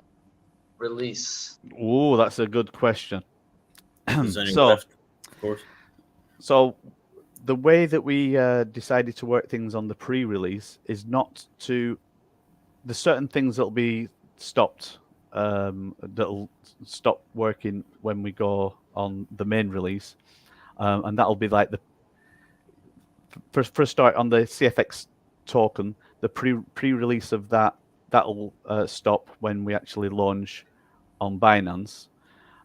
release? Oh, that's a good question. There's any So- left, of course. So the way that we decided to work things on the pre-release is not to. There's certain things that'll be stopped. That'll stop working when we go on the main release, and that'll be like the for a start on the CFX token. The pre-release of that'll stop when we actually launch on Binance.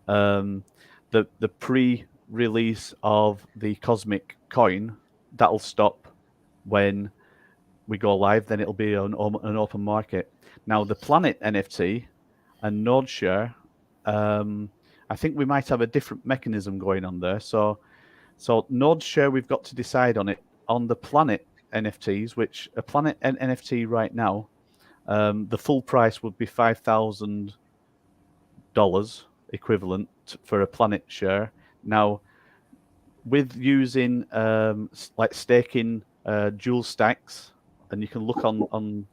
The pre-release of the Cosmic coin, that'll stop when we go live. Then it'll be an open market. Now the Planet NFT and Node Share, I think we might have a different mechanism going on there. So Node Share, we've got to decide on it. On the Planet NFTs, which a Planet NFT right now, the full price would be $5,000 equivalent for a Planet share. Now, with using like staking dual stacks, and you can look on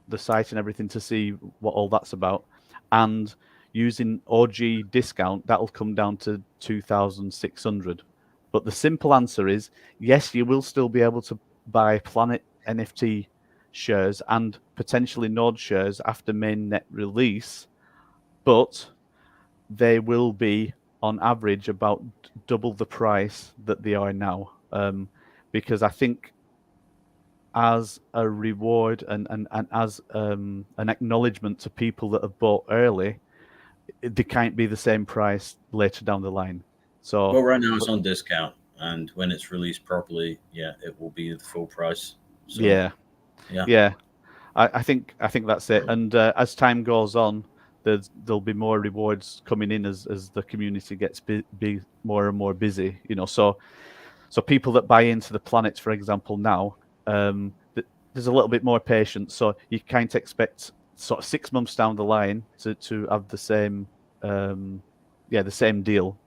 the site and everything to see what all that's about, and using OG discount, that'll come down to 2,600. But the simple answer is yes, you will still be able to buy Planet NFT shares and potentially Node shares after mainnet release, but they will be on average about double the price that they are now. Because I think as a reward and as an acknowledgement to people that have bought early, they can't be the same price later down the line. So Well, right now it's on discount, and when it's released properly, yeah, it will be the full price. So, yeah. Yeah. I think that's it. And as time goes on, there'll be more rewards coming in as the community gets more and more busy. You know, so people that buy into the planets, for example, now there's a little bit more patience. So you can't expect sort of 6 months down the line to have the same the same deal.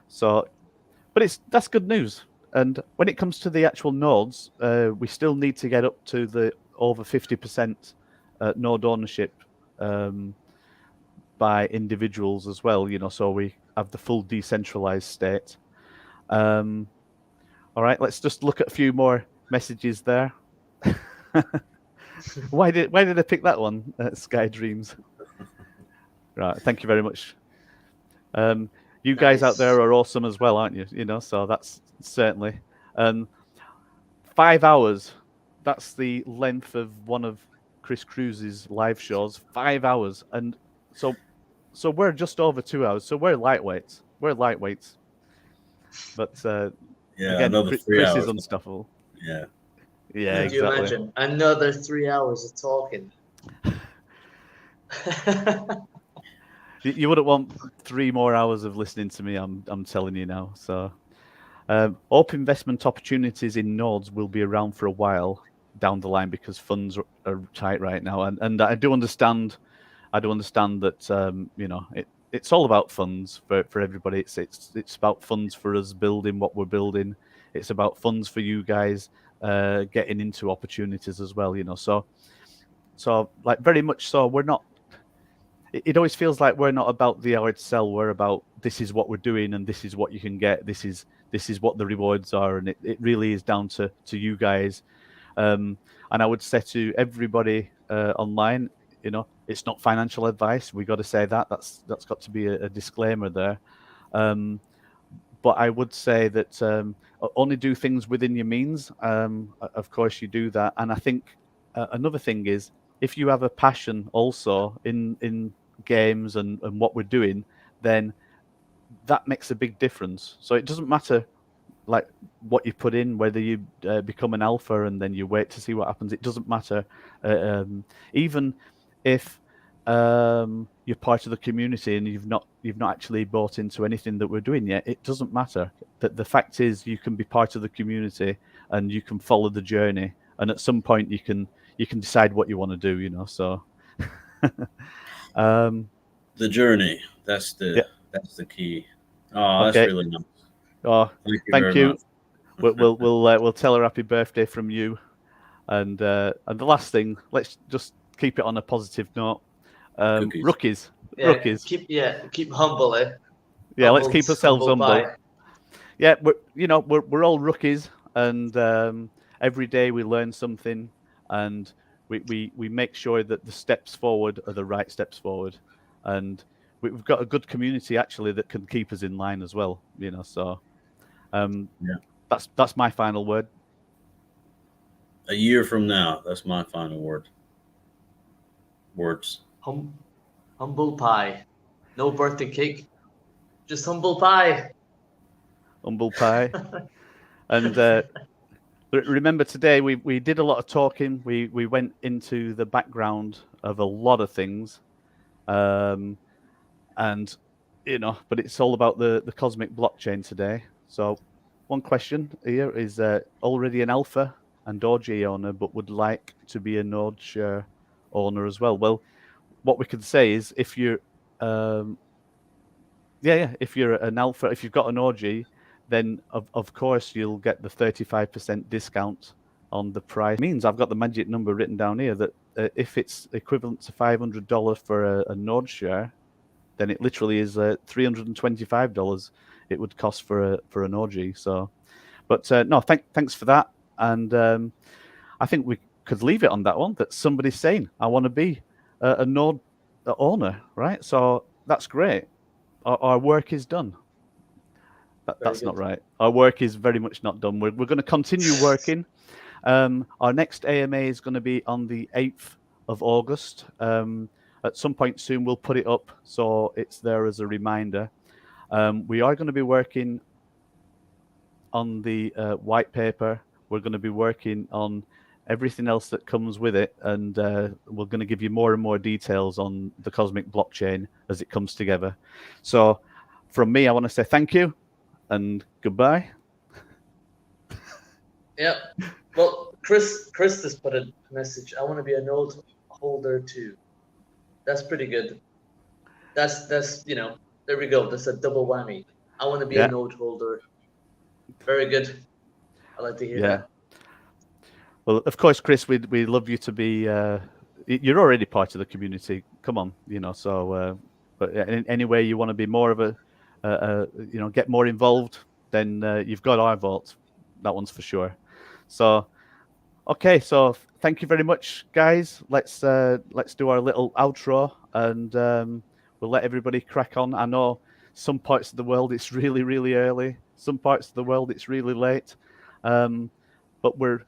So, but that's good news. And when it comes to the actual nodes, we still need to get up to the over 50% node ownership by individuals as well. You know, so we have the full decentralized state. All right, let's just look at a few more messages there. Why did I pick that one? Sky Dreams. Right, thank you very much. You guys out there are awesome as well, aren't you? You know, so that's certainly 5 hours. That's the length of one of Chris Cruz's live shows. 5 hours, and so we're just over 2 hours. So we're lightweights. But Yeah, again, another 3 Chris hours. is unstoppable. Yeah. Yeah, Could you exactly. imagine another 3 hours of talking? You wouldn't want 3 more hours of listening to me. I'm telling you now. So, open investment opportunities in nodes will be around for a while down the line because funds are tight right now, and I do understand. That you know it's all about funds for everybody. It's about funds for us building what we're building. It's about funds for you guys getting into opportunities as well. You know, so like very much so. We're not. It always feels like we're not about the hard sell. We're about this is what we're doing and this is what you can get. This is what the rewards are, and it really is down to you guys. And I would say to everybody online, you know, it's not financial advice. We got to say that's got to be a disclaimer there. But I would say that only do things within your means. Of course, you do that, and I think another thing is if you have a passion also in games and what we're doing, then that makes a big difference. So it doesn't matter like what you put in, whether you become an alpha and then you wait to see what happens. It doesn't matter. Even if you're part of the community and you've not actually bought into anything that we're doing yet, it doesn't matter. That the fact is you can be part of the community and you can follow the journey, and at some point you can decide what you want to do, you know. So The journey, that's the key. Oh, that's Okay. really nice. Oh, Thank thank you. you. We'll tell her happy birthday from you, and the last thing, let's just keep it on a positive note. Cookies. Rookies, Yeah, rookies. keep humble, eh? Yeah, let's keep ourselves humble. Pie. Yeah, we're all rookies, and every day we learn something, and we make sure that the steps forward are the right steps forward, and we've got a good community actually that can keep us in line as well. So that's my final word. A year from now, that's my final words. Humble pie. No birthday cake. Just humble pie. Humble pie. And remember today we did a lot of talking. We went into the background of a lot of things. And but it's all about the cosmic blockchain today. So one question here is already an alpha and Doji owner, but would like to be a node share owner as well. Well, what we can say is if you're if you're an alpha, if you've got an OG, then of course you'll get the 35% discount on the price. It means I've got the magic number written down here that if it's equivalent to $500 for a node share, then it literally is $325 it would cost for an OG. So, but no, thanks for that. And I think we could leave it on that one. That somebody's saying, I want to be a node owner, right? So that's great. Our work is done. That's not right. Our work is very much not done. We're going to continue working. Our next AMA is going to be on the 8th of August. At some point soon, we'll put it up so it's there as a reminder. We are going to be working on the white paper. We're going to be working on everything else that comes with it, and we're going to give you more and more details on the cosmic blockchain as it comes together. So from me, I want to say thank you and goodbye. Yeah. Well, Chris just put a message. I want to be a node holder too. That's pretty good. That's there we go. That's a double whammy. I want to be a node holder. Very good. I like to hear that. Well, of course, Chris, we'd love you to be. You're already part of the community. Come on, So, but in any way you want to be more of a get more involved, then you've got our vote. That one's for sure. So, okay. So, thank you very much, guys. Let's do our little outro, and we'll let everybody crack on. I know some parts of the world it's really, really early. Some parts of the world it's really late. But we're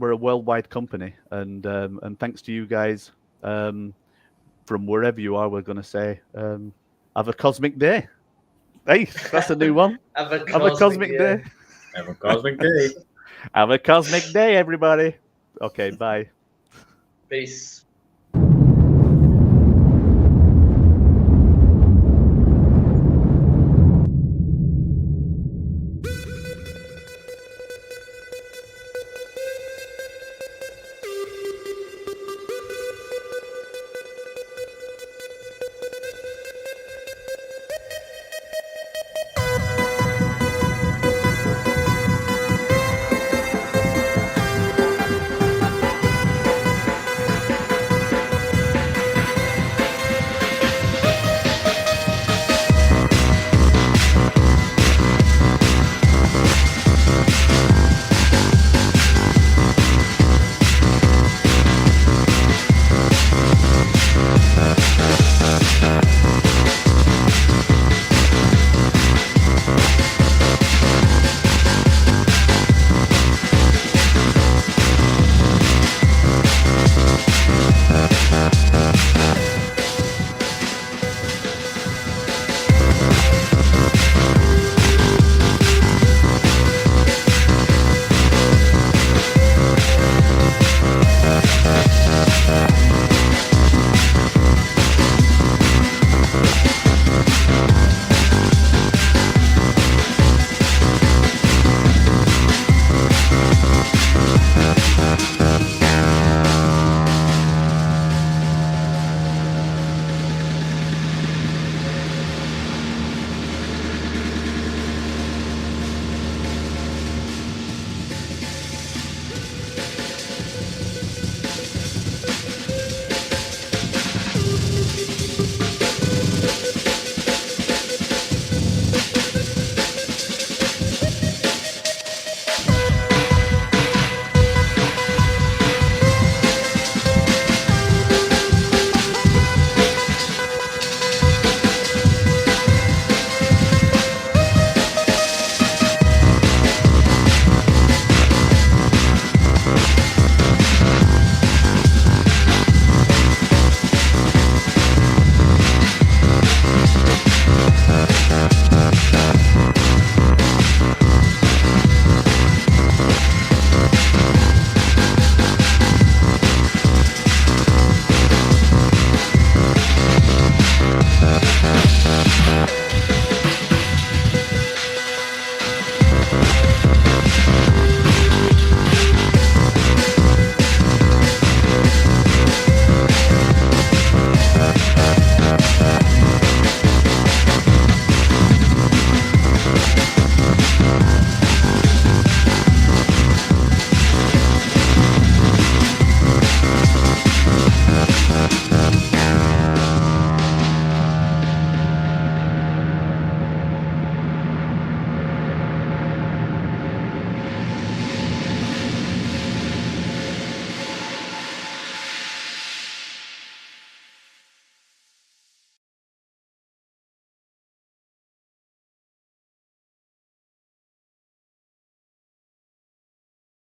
a worldwide company, and thanks to you guys from wherever you are, we're going to say have a cosmic day. Hey, that's a new one. Have a cosmic day. Have a cosmic day. Have a cosmic day, everybody. Okay, bye. Peace.